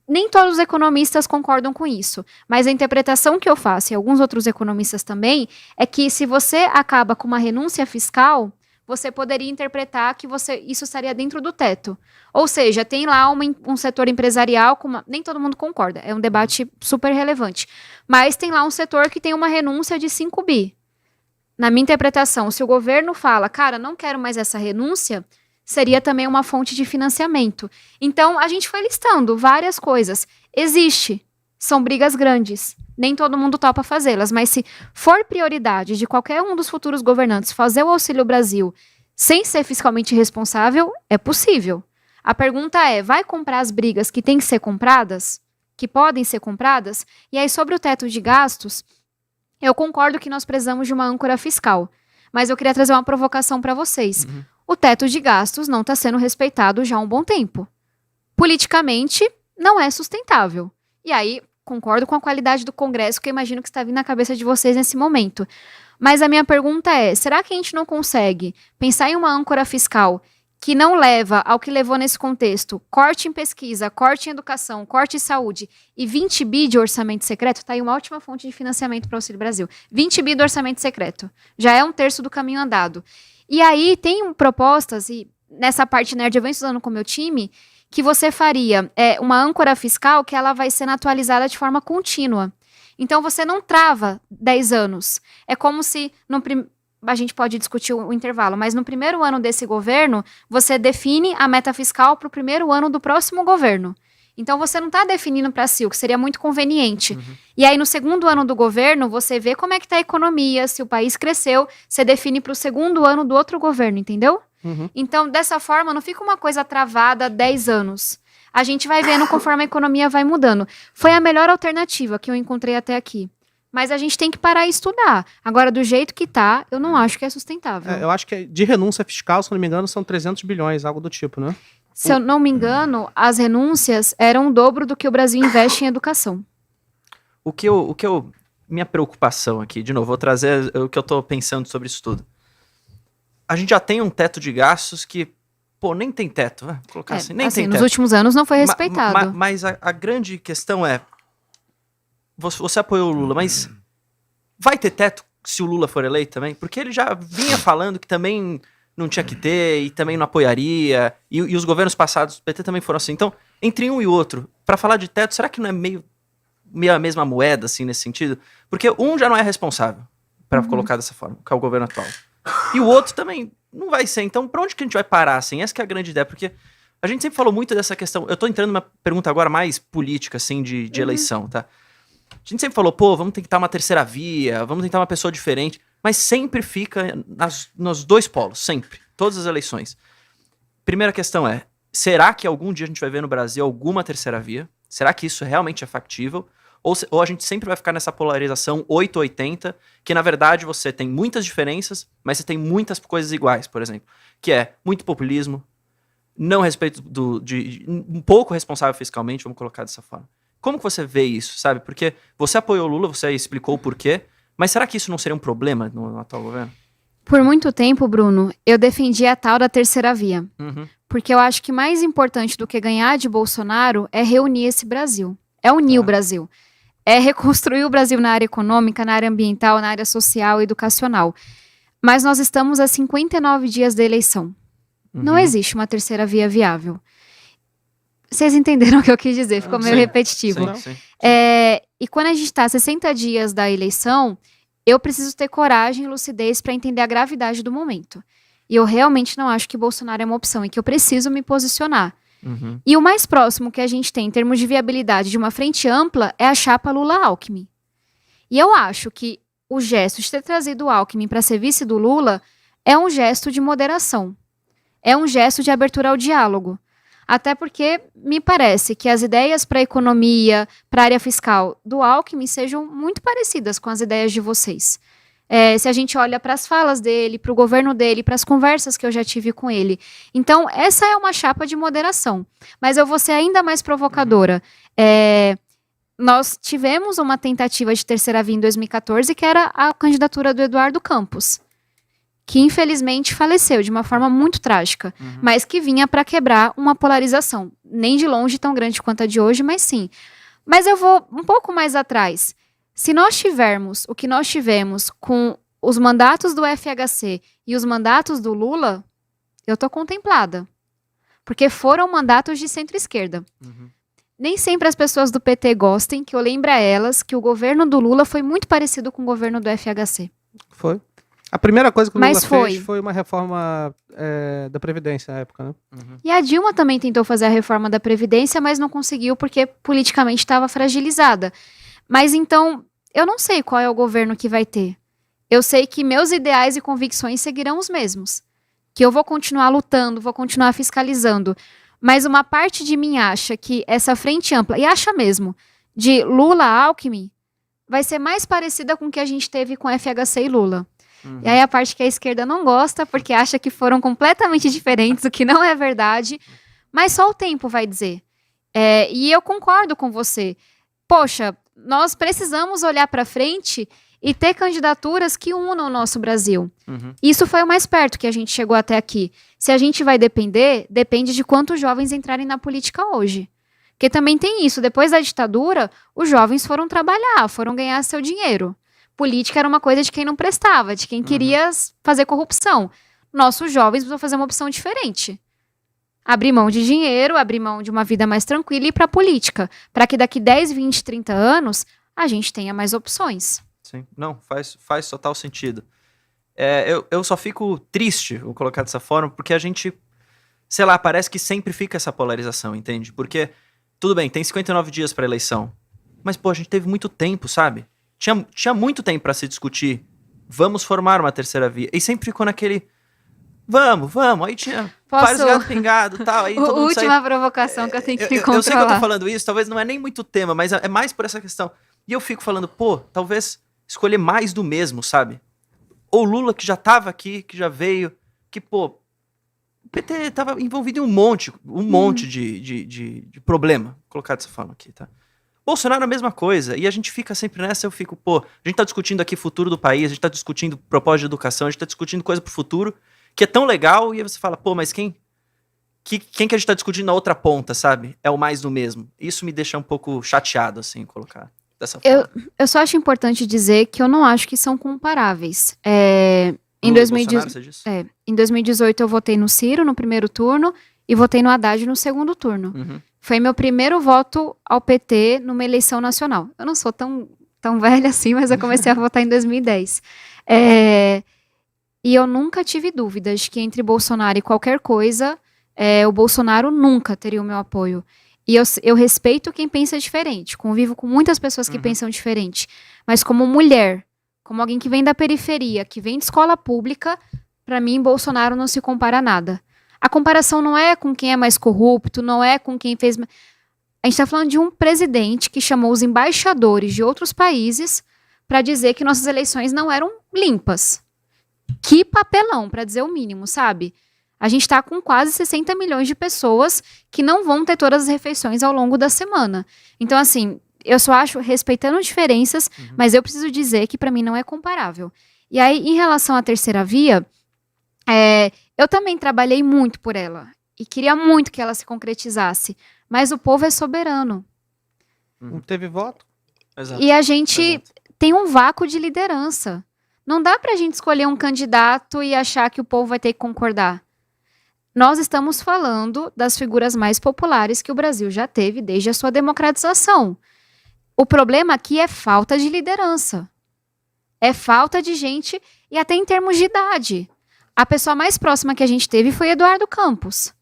Nem todos os economistas concordam com isso, mas a interpretação que eu faço, e alguns outros economistas também, é que se você acaba com uma renúncia fiscal, você poderia interpretar que isso estaria dentro do teto. Ou seja, tem lá um setor empresarial, nem todo mundo concorda, é um debate super relevante, mas tem lá um setor que tem uma renúncia de 5 bi. Na minha interpretação, se o governo fala, cara, não quero mais essa renúncia, seria também uma fonte de financiamento. Então, a gente foi listando várias coisas. Existe, são brigas grandes. Nem todo mundo topa fazê-las, mas se for prioridade de qualquer um dos futuros governantes fazer o Auxílio Brasil sem ser fiscalmente responsável, é possível. A pergunta é, vai comprar as brigas que têm que ser compradas? Que podem ser compradas? E aí, sobre o teto de gastos, eu concordo que nós precisamos de uma âncora fiscal. Mas eu queria trazer uma provocação para vocês. O teto de gastos não está sendo respeitado já há um bom tempo. Politicamente, não é sustentável. E aí, concordo com a qualidade do Congresso, que eu imagino que está vindo na cabeça de vocês nesse momento. Mas a minha pergunta é, será que a gente não consegue pensar em uma âncora fiscal que não leva ao que levou nesse contexto, corte em pesquisa, corte em educação, corte em saúde e 20 bi de orçamento secreto? Está aí uma ótima fonte de financiamento para o Auxílio Brasil. 20 bi do orçamento secreto. Já é 1/3 do caminho andado. E aí tem propostas, e nessa parte nerd eu venho estudando com o meu time, que você faria uma âncora fiscal que ela vai sendo atualizada de forma contínua. Então você não trava 10 anos. É como se, a gente pode discutir o intervalo, mas no primeiro ano desse governo, você define a meta fiscal para o primeiro ano do próximo governo. Então você não está definindo para si, o que seria muito conveniente. E aí no segundo ano do governo, você vê como é que está a economia, se o país cresceu, você define para o segundo ano do outro governo, entendeu? Então, dessa forma, não fica uma coisa travada 10 anos. A gente vai vendo conforme a economia vai mudando. Foi a melhor alternativa que eu encontrei até aqui. Mas a gente tem que parar e estudar. Agora, do jeito que tá, eu não acho que é sustentável. Eu acho que de renúncia fiscal, se não me engano, são 300 bilhões, algo do tipo, né? Se eu não me engano, as renúncias eram o dobro do que o Brasil investe em educação. Minha preocupação aqui, de novo, vou trazer o que eu tô pensando sobre isso tudo. A gente já tem um teto de gastos que, nem tem teto, vou colocar assim, nem tem nos teto. últimos anos não foi respeitado. Mas a grande questão é, você apoiou o Lula, mas vai ter teto se o Lula for eleito também? Porque ele já vinha falando que também não tinha que ter e também não apoiaria, e os governos passados do PT também foram assim. Então, entre um e outro, para falar de teto, será que não é meio a mesma moeda, assim, nesse sentido? Porque um já não é responsável, para colocar dessa forma, que é o governo atual. E o outro também não vai ser. Então, pra onde que a gente vai parar, assim? Essa que é a grande ideia, porque a gente sempre falou muito dessa questão. Eu tô entrando numa pergunta agora mais política, assim, de eleição, tá? A gente sempre falou, vamos tentar uma terceira via, vamos tentar uma pessoa diferente, mas sempre fica nos dois polos, sempre, todas as eleições. Primeira questão é, será que algum dia a gente vai ver no Brasil alguma terceira via? Será que isso realmente é factível? Ou a gente sempre vai ficar nessa polarização 8-80, que na verdade você tem muitas diferenças, mas você tem muitas coisas iguais, por exemplo, que é muito populismo, não respeito um pouco responsável fiscalmente, vamos colocar dessa forma. Como que você vê isso, sabe? Porque você apoiou o Lula, você explicou o porquê, mas será que isso não seria um problema no atual governo? Por muito tempo, Bruno, eu defendi a tal da terceira via. Porque eu acho que mais importante do que ganhar de Bolsonaro é reunir esse Brasil. É unir o Brasil. É reconstruir o Brasil na área econômica, na área ambiental, na área social e educacional. Mas nós estamos a 59 dias da eleição. Não existe uma terceira via viável. Vocês entenderam o que eu quis dizer, ficou meio repetitivo. Sim. E quando a gente está a 60 dias da eleição, eu preciso ter coragem e lucidez para entender a gravidade do momento. E eu realmente não acho que Bolsonaro é uma opção e que eu preciso me posicionar. E o mais próximo que a gente tem em termos de viabilidade de uma frente ampla é a chapa Lula-Alckmin. E eu acho que o gesto de ter trazido o Alckmin para ser vice do Lula é um gesto de moderação. É um gesto de abertura ao diálogo. Até porque me parece que as ideias para a economia, para a área fiscal do Alckmin sejam muito parecidas com as ideias de vocês. Se a gente olha para as falas dele, para o governo dele, para as conversas que eu já tive com ele. Então, essa é uma chapa de moderação. Mas eu vou ser ainda mais provocadora. Nós tivemos uma tentativa de terceira via em 2014, que era a candidatura do Eduardo Campos, que infelizmente faleceu de uma forma muito trágica, mas que vinha para quebrar uma polarização. Nem de longe tão grande quanto a de hoje, mas sim. Mas eu vou um pouco mais atrás. Se nós tivermos o que nós tivemos com os mandatos do FHC e os mandatos do Lula, eu tô contemplada. Porque foram mandatos de centro-esquerda. Nem sempre as pessoas do PT gostem que eu lembre a elas que o governo do Lula foi muito parecido com o governo do FHC. Foi. A primeira coisa que o Lula Mas fez foi uma reforma da Previdência na época, né? E a Dilma também tentou fazer a reforma da Previdência, mas não conseguiu porque politicamente estava fragilizada. Mas então, eu não sei qual é o governo que vai ter. Eu sei que meus ideais e convicções seguirão os mesmos. Que eu vou continuar lutando, vou continuar fiscalizando. Mas uma parte de mim acha que essa frente ampla, e acha mesmo, de Lula-Alckmin, vai ser mais parecida com o que a gente teve com FHC e Lula. E aí a parte que a esquerda não gosta, porque acha que foram completamente diferentes, o que não é verdade. Mas só o tempo vai dizer. E eu concordo com você. Poxa, nós precisamos olhar para frente e ter candidaturas que unam o nosso Brasil. Isso foi o mais perto que a gente chegou até aqui. Se a gente vai depende de quantos jovens entrarem na política hoje. Porque também tem isso, depois da ditadura, os jovens foram trabalhar, foram ganhar seu dinheiro. Política era uma coisa de quem não prestava, de quem queria fazer corrupção. Nossos jovens precisam fazer uma opção diferente. Abrir mão de dinheiro, abrir mão de uma vida mais tranquila e ir para a política. Para que daqui 10, 20, 30 anos, a gente tenha mais opções. Sim, não, faz total sentido. Eu só fico triste, vou colocar dessa forma, porque a gente, sei lá, parece que sempre fica essa polarização, entende? Porque, tudo bem, tem 59 dias para eleição, mas, pô, a gente teve muito tempo, sabe? Tinha muito tempo para se discutir, vamos formar uma terceira via, e sempre ficou naquele, vamos, aí tinha vários gatos pingados e tal. Aí todo mundo Última provocação que eu tenho que controlar. Eu sei que eu tô falando isso, talvez não é nem muito tema, mas é mais por essa questão. E eu fico falando, pô, talvez escolher mais do mesmo, sabe? Ou Lula, que já tava aqui, que já veio, que, pô, o PT tava envolvido em um monte de problema. Vou colocar dessa forma aqui, tá? Bolsonaro é a mesma coisa, e a gente fica sempre nessa, eu fico, pô, a gente tá discutindo aqui futuro do país, a gente tá discutindo propósito de educação, a gente tá discutindo coisa pro futuro, que é tão legal, e aí você fala, pô, mas quem que a gente tá discutindo na outra ponta, sabe? É o mais do mesmo. Isso me deixa um pouco chateado, assim, colocar dessa forma. Eu só acho importante dizer que eu não acho que são comparáveis. Em 2018 eu votei no Ciro no primeiro turno e votei no Haddad no segundo turno. Uhum. Foi meu primeiro voto ao PT numa eleição nacional. Eu não sou tão velha assim, mas eu comecei a votar em 2010. E eu nunca tive dúvidas que entre Bolsonaro e qualquer coisa, o Bolsonaro nunca teria o meu apoio. E eu respeito quem pensa diferente. Convivo com muitas pessoas que pensam diferente. Mas como mulher, como alguém que vem da periferia, que vem de escola pública, pra mim, Bolsonaro não se compara a nada. A comparação não é com quem é mais corrupto, não é com quem fez... A gente tá falando de um presidente que chamou os embaixadores de outros países pra dizer que nossas eleições não eram limpas. Que papelão, pra dizer o mínimo, sabe? A gente tá com quase 60 milhões de pessoas que não vão ter todas as refeições ao longo da semana. Então, assim, eu só acho, respeitando diferenças, mas eu preciso dizer que pra mim não é comparável. E aí, em relação à terceira via, eu também trabalhei muito por ela. E queria muito que ela se concretizasse. Mas o povo é soberano. Não teve voto? Exato. E a gente tem um vácuo de liderança. Não dá pra gente escolher um candidato e achar que o povo vai ter que concordar. Nós estamos falando das figuras mais populares que o Brasil já teve desde a sua democratização. O problema aqui é falta de liderança. É falta de gente, e até em termos de idade. A pessoa mais próxima que a gente teve foi Eduardo Campos.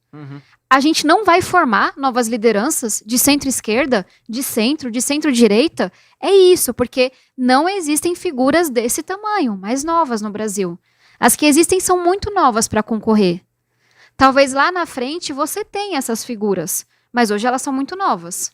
A gente não vai formar novas lideranças de centro-esquerda, de centro-direita. É isso, porque não existem figuras desse tamanho, mais novas no Brasil. As que existem são muito novas para concorrer. Talvez lá na frente você tenha essas figuras, mas hoje elas são muito novas.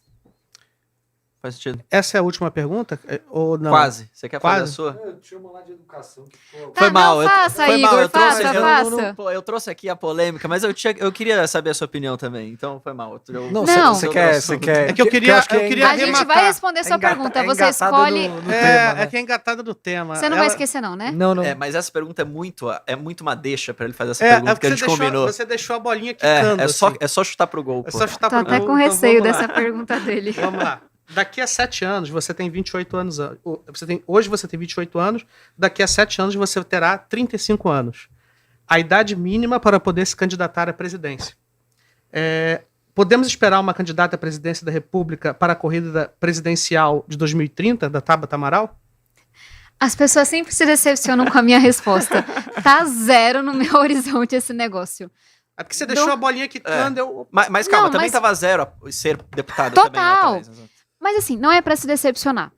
Faz sentido. Essa é a última pergunta? Ou não? Quase. Você quer fazer a Quase. sua? Eu tinha uma lá de educação que ficou... Foi mal. Não, faça, foi mal. Igor, Eu trouxe, faça. eu trouxe aqui a polêmica, mas eu queria saber a sua opinião também. Então foi mal. Não. Você quer... É que eu queria acho que queria A gente vai arrematar. responder sua pergunta. Você escolhe... No tema, né? É que é engatada do tema. Você não vai esquecer não, né? Não. Mas essa pergunta é muito uma deixa pra ele fazer essa pergunta que a gente combinou. Você deixou a bolinha quicando. É só chutar pro gol. É Pô. só chutar Tô pro até gol, com então receio vamos lá. dessa pergunta dele. Vamos lá. Daqui a 7 anos, você tem 28 anos. Hoje você tem 28 anos, daqui a 7 anos você terá 35 anos. A idade mínima para poder se candidatar à presidência. Podemos esperar uma candidata à presidência da República para a corrida presidencial de 2030, da Tabata Amaral? As pessoas sempre se decepcionam com a minha resposta. Tá zero no meu horizonte esse negócio. É porque você deixou a bolinha quicando. Mas calma, Não, também mas- tava zero a ser deputada Total. também. lá atrás. Mas assim, não é pra se decepcionar.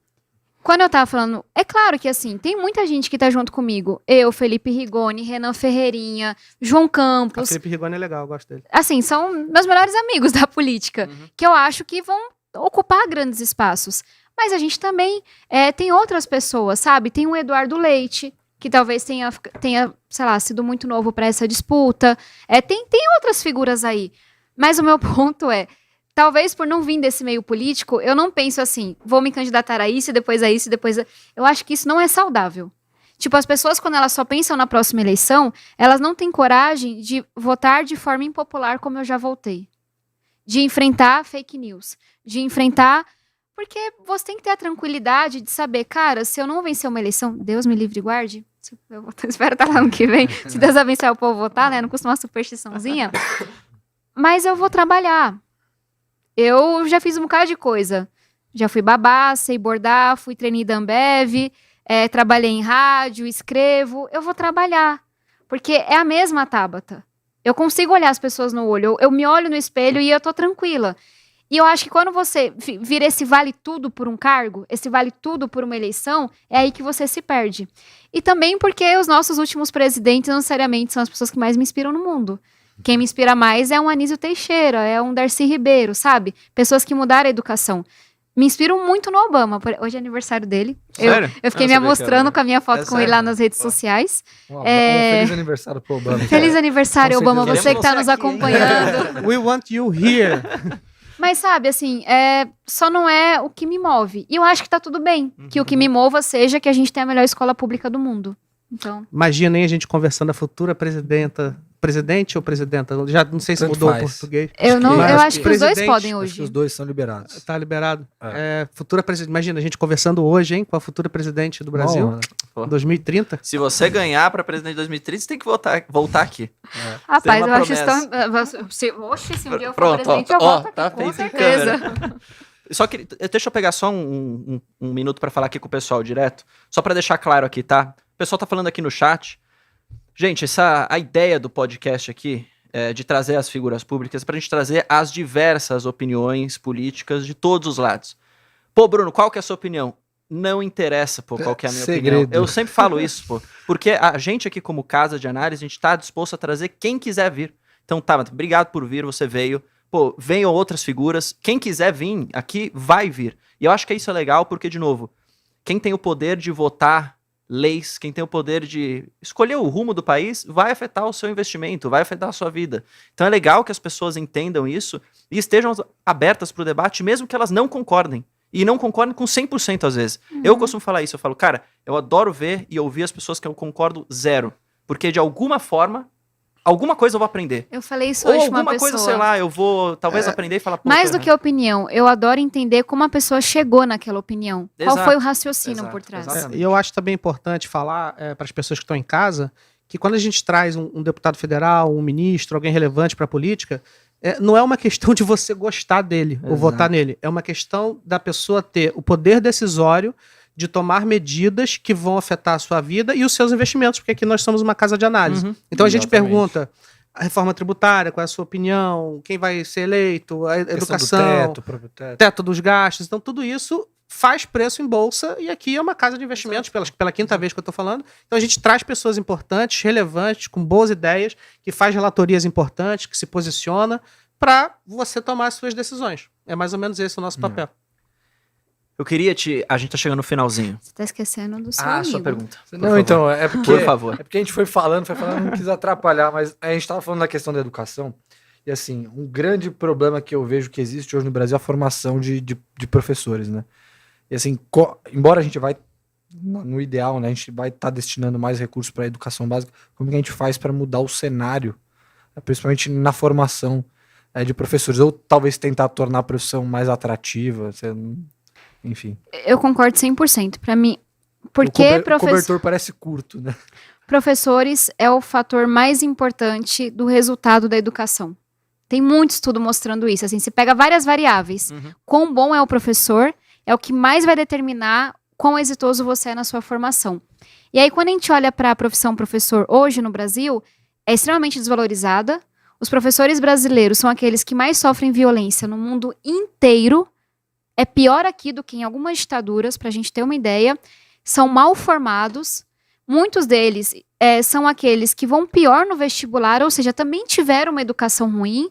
Quando eu tava falando, é claro que assim, tem muita gente que tá junto comigo. Eu, Felipe Rigoni, Renan Ferreirinha, João O Campos. Felipe Rigoni é legal, eu gosto dele. Assim, são meus melhores amigos da política, que eu acho que vão ocupar grandes espaços. Mas a gente também tem outras pessoas, sabe? Tem o Eduardo Leite, que talvez tenha, sei lá, sido muito novo para essa disputa. Tem outras figuras aí. Mas o meu ponto é, talvez por não vir desse meio político, eu não penso assim, vou me candidatar a isso, depois a isso, depois a... Eu acho que isso não é saudável. Tipo, as pessoas, quando elas só pensam na próxima eleição, elas não têm coragem de votar de forma impopular como eu já votei. De enfrentar fake news. De enfrentar... Porque você tem que ter a tranquilidade de saber, cara, se eu não vencer uma eleição, Deus me livre e guarde. Eu espero estar lá no que vem. Se Deus abençoar o povo votar, né? Não custa uma superstiçãozinha. Mas eu vou trabalhar. Eu já fiz um bocado de coisa. Já fui babá, sei bordar, fui trainee da Ambev, trabalhei em rádio, escrevo. Eu vou trabalhar. Porque é a mesma Tabata. Eu consigo olhar as pessoas no olho. Eu me olho no espelho e eu tô tranquila. E eu acho que quando você vira esse vale tudo por um cargo, esse vale tudo por uma eleição, é aí que você se perde. E também porque os nossos últimos presidentes, não necessariamente, são as pessoas que mais me inspiram no mundo. Quem me inspira mais é um Anísio Teixeira, é um Darcy Ribeiro, sabe? Pessoas que mudaram a educação. Me inspiram muito no Obama. Hoje é aniversário dele. Sério? Eu fiquei me mostrando com a minha foto com ele lá nas redes sociais. Um feliz aniversário pro Obama. Feliz aniversário, Com Obama. certeza. Você que tá Queremos nos você aqui, hein? acompanhando. We want you here. Mas sabe, assim, só não é o que me move. E eu acho que tá tudo bem. Que o que me mova seja que a gente tem a melhor escola pública do mundo. Então, Imaginem a gente conversando a futura presidente ou presidenta? Já não sei se Tanto mudou o faz. português. eu acho que os dois presidente, podem Acho que hoje. os dois são liberados. Tá liberado. Futura presidente. Imagina a gente conversando hoje, hein, com a futura presidente do Brasil. Bom, Pô. 2030. Se você ganhar para presidente de 2030, você tem que voltar aqui. Rapaz, Tem eu uma acho isso promessa. tão... Oxe, se um dia eu for Pronto, presidente, eu ó, volto aqui, tá com feito em certeza. Só que deixa eu pegar só um minuto para falar aqui com o pessoal direto, só para deixar claro aqui, tá? O pessoal tá falando aqui no chat. Gente, a ideia do podcast aqui é de trazer as figuras públicas pra gente trazer as diversas opiniões políticas de todos os lados. Pô, Bruno, qual que é a sua opinião? Não interessa, pô, qual que é a minha Segredo. opinião. Eu sempre falo isso, pô. Porque a gente aqui como casa de análise, a gente tá disposto a trazer quem quiser vir. Então, tá, obrigado por vir, você veio. Pô, venham outras figuras. Quem quiser vir aqui, vai vir. E eu acho que isso é legal porque, de novo, quem tem o poder de votar leis, quem tem o poder de escolher o rumo do país, vai afetar o seu investimento, vai afetar a sua vida. Então é legal que as pessoas entendam isso e estejam abertas para o debate, mesmo que elas não concordem. E não concordem com 100% às vezes. Eu costumo falar isso, eu falo, cara, eu adoro ver e ouvir as pessoas que eu concordo zero. Porque de alguma forma, alguma coisa eu vou aprender. Eu falei isso Ou hoje com uma alguma pessoa. coisa, sei lá, eu vou talvez aprender e falar... pô, Mais tô do que opinião, eu adoro entender como a pessoa chegou naquela opinião. Qual Exato, foi o raciocínio exato, por trás. exatamente. E eu acho também importante falar para as pessoas que estão em casa que quando a gente traz um deputado federal, um ministro, alguém relevante para a política, não é uma questão de você gostar dele ou votar nele. É uma questão da pessoa ter o poder decisório de tomar medidas que vão afetar a sua vida e os seus investimentos, porque aqui nós somos uma casa de análise. Uhum. Então a gente Exatamente. pergunta a reforma tributária, qual é a sua opinião, quem vai ser eleito, a Questão do educação, teto, próprio teto. teto dos gastos. Então tudo isso faz preço em bolsa e aqui é uma casa de investimentos, pela quinta vez que eu estou falando. Então a gente traz pessoas importantes, relevantes, com boas ideias, que faz relatorias importantes, que se posiciona para você tomar as suas decisões. É mais ou menos esse o nosso papel. Eu queria a gente tá chegando no finalzinho. Você tá esquecendo do seu Ah, amigo. sua pergunta. por Não, favor. então, é porque, Por favor. é porque a gente foi falando, não quis atrapalhar, mas a gente estava falando da questão da educação. E assim, um grande problema que eu vejo que existe hoje no Brasil é a formação de professores, né? E assim, embora a gente vai, no ideal, né, a gente vai estar destinando mais recursos para a educação básica, como que a gente faz para mudar o cenário, principalmente na formação de professores? Ou talvez tentar tornar a profissão mais atrativa, enfim. Eu concordo 100%. Pra mim, O porque cobertor parece curto, né? professores é o fator mais importante do resultado da educação. Tem muito estudo mostrando isso. Assim, se pega várias variáveis. Uhum. Quão bom é o professor é o que mais vai determinar quão exitoso você é na sua formação. E aí, quando a gente olha para a profissão professor hoje no Brasil, é extremamente desvalorizada. Os professores brasileiros são aqueles que mais sofrem violência no mundo inteiro. É pior aqui do que em algumas ditaduras, para a gente ter uma ideia. São mal formados. Muitos deles são aqueles que vão pior no vestibular, ou seja, também tiveram uma educação ruim.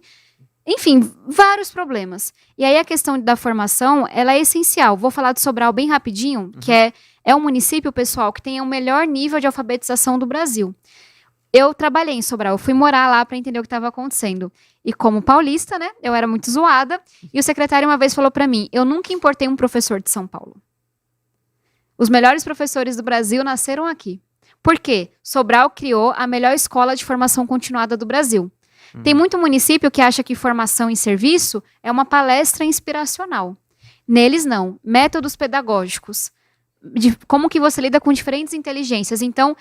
Enfim, vários problemas. E aí a questão da formação, ela é essencial. Vou falar de Sobral bem rapidinho, que é um município, pessoal, que tem o melhor nível de alfabetização do Brasil. Eu trabalhei em Sobral, eu fui morar lá para entender o que estava acontecendo. E como paulista, né, eu era muito zoada. E o secretário uma vez falou para mim, eu nunca importei um professor de São Paulo. Os melhores professores do Brasil nasceram aqui. Por quê? Sobral criou a melhor escola de formação continuada do Brasil. Tem muito município que acha que formação em serviço é uma palestra inspiracional. Neles, não. Métodos pedagógicos. De como que você lida com diferentes inteligências. Então,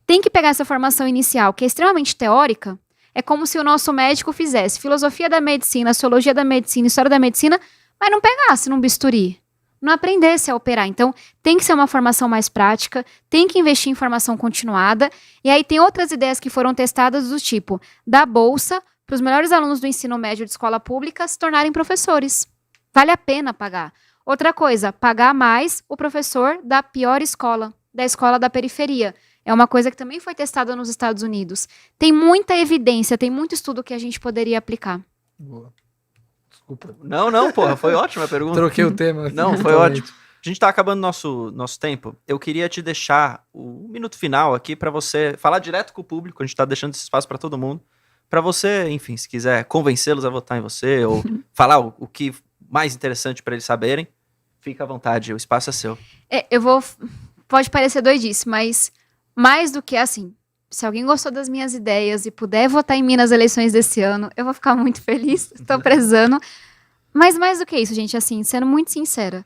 tem que pegar essa formação inicial, que é extremamente teórica. É como se o nosso médico fizesse filosofia da medicina, sociologia da medicina, história da medicina, mas não pegasse num bisturi. Não aprendesse a operar. Então, tem que ser uma formação mais prática, tem que investir em formação continuada. E aí tem outras ideias que foram testadas do tipo, dar bolsa para os melhores alunos do ensino médio de escola pública se tornarem professores. Vale a pena pagar. Outra coisa, pagar mais o professor da pior escola, da escola da periferia. É uma coisa que também foi testada nos Estados Unidos. Tem muita evidência, tem muito estudo que a gente poderia aplicar. Boa. Desculpa. Não, porra, foi ótima a pergunta. Troquei o tema. Não, foi ótimo. A gente tá acabando nosso tempo. Eu queria te deixar o minuto final aqui para você falar direto com o público. A gente tá deixando esse espaço para todo mundo. Para você, enfim, se quiser convencê-los a votar em você ou falar o que mais interessante para eles saberem, fica à vontade, o espaço é seu. Pode parecer doidice, mas mais do que assim, se alguém gostou das minhas ideias e puder votar em mim nas eleições desse ano, eu vou ficar muito feliz, estou prezando. Mas mais do que isso, gente, assim, sendo muito sincera,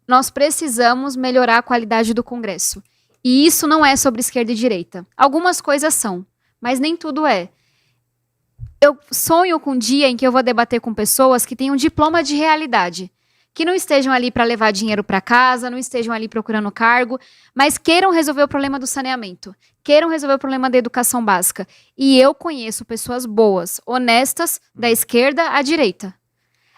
nós precisamos melhorar a qualidade do Congresso. E isso não é sobre esquerda e direita. Algumas coisas são, mas nem tudo é. Eu sonho com um dia em que eu vou debater com pessoas que têm um diploma de realidade, que não estejam ali para levar dinheiro para casa, não estejam ali procurando cargo, mas queiram resolver o problema do saneamento, queiram resolver o problema da educação básica. E eu conheço pessoas boas, honestas, da esquerda à direita.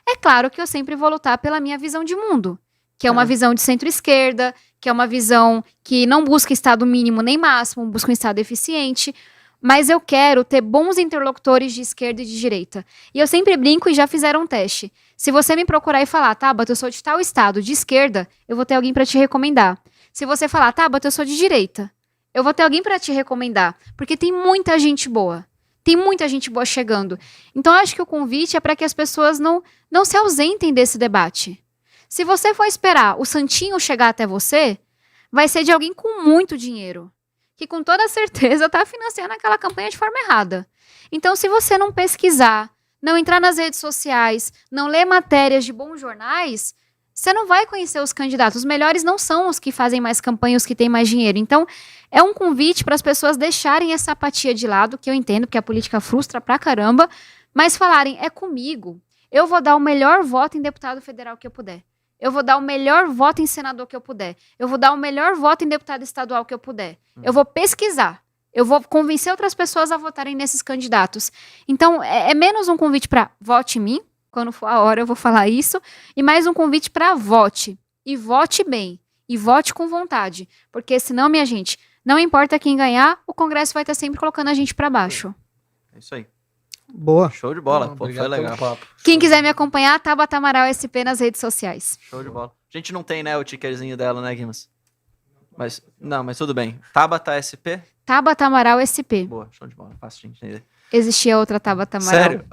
É claro que eu sempre vou lutar pela minha visão de mundo, que é uma visão de centro-esquerda, que é uma visão que não busca Estado mínimo nem máximo, busca um Estado eficiente. Mas eu quero ter bons interlocutores de esquerda e de direita. E eu sempre brinco e já fizeram um teste. Se você me procurar e falar, Tabata, eu sou de tal estado, de esquerda, eu vou ter alguém para te recomendar. Se você falar, Tabata, eu sou de direita, eu vou ter alguém para te recomendar. Porque tem muita gente boa. Tem muita gente boa chegando. Então, eu acho que o convite é para que as pessoas não se ausentem desse debate. Se você for esperar o santinho chegar até você, vai ser de alguém com muito dinheiro, que com toda certeza está financiando aquela campanha de forma errada. Então, se você não pesquisar, não entrar nas redes sociais, não ler matérias de bons jornais, você não vai conhecer os candidatos. Os melhores não são os que fazem mais campanha, os que têm mais dinheiro. Então, é um convite para as pessoas deixarem essa apatia de lado, que eu entendo, porque a política frustra pra caramba, mas falarem, é comigo. Eu vou dar o melhor voto em deputado federal que eu puder. Eu vou dar o melhor voto em senador que eu puder. Eu vou dar o melhor voto em deputado estadual que eu puder. Eu vou pesquisar. Eu vou convencer outras pessoas a votarem nesses candidatos. Então, é menos um convite para vote em mim. Quando for a hora eu vou falar isso. E mais um convite para vote. E vote bem. E vote com vontade. Porque senão, minha gente, não importa quem ganhar, o Congresso vai estar sempre colocando a gente para baixo. É isso aí. Boa. Show de bola. Pô, foi legal. Quem quiser me acompanhar, Tabata Amaral SP nas redes sociais. Show de bola. A gente não tem, né, o tickerzinho dela, né, Guimas? Mas tudo bem. Tabata SP? Tabata Amaral SP. Boa, show de bola. Fácil de entender. Existia outra Tabata Amaral. Sério?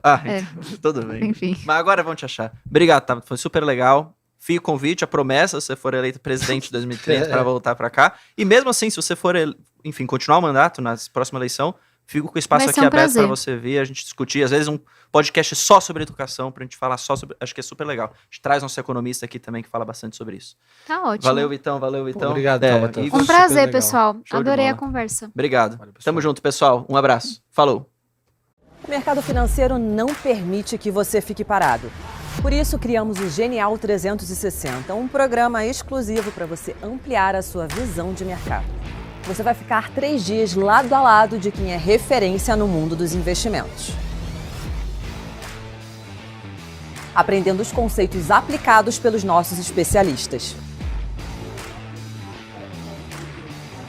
Tudo bem. Enfim. Mas agora vão te achar. Obrigado, Tabata. Foi super legal. Fica o convite, a promessa, se você for eleito presidente em 2030 para voltar para cá. E mesmo assim, se você for, enfim, continuar o mandato na próxima eleição, fico com o espaço aqui aberto para você vir, a gente discutir. Às vezes um podcast só sobre educação, pra gente falar só sobre... Acho que é super legal. A gente traz nosso economista aqui também, que fala bastante sobre isso. Tá ótimo. Valeu, Vitão. Pô, obrigado, Tabata. Igor, um prazer, legal. pessoal. Show de Adorei a bola. conversa. Obrigado. Valeu, pessoal. Tamo junto, pessoal. Um abraço. Falou. O mercado financeiro não permite que você fique parado. Por isso, criamos o Genial 360, um programa exclusivo para você ampliar a sua visão de mercado. Você vai ficar 3 dias lado a lado de quem é referência no mundo dos investimentos. Aprendendo os conceitos aplicados pelos nossos especialistas.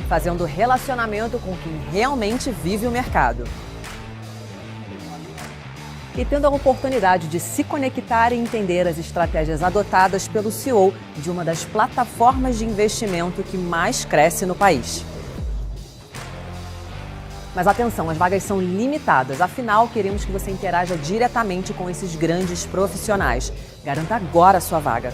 Fazendo relacionamento com quem realmente vive o mercado. E tendo a oportunidade de se conectar e entender as estratégias adotadas pelo CEO de uma das plataformas de investimento que mais cresce no país. Mas atenção, as vagas são limitadas, afinal queremos que você interaja diretamente com esses grandes profissionais. Garanta agora a sua vaga.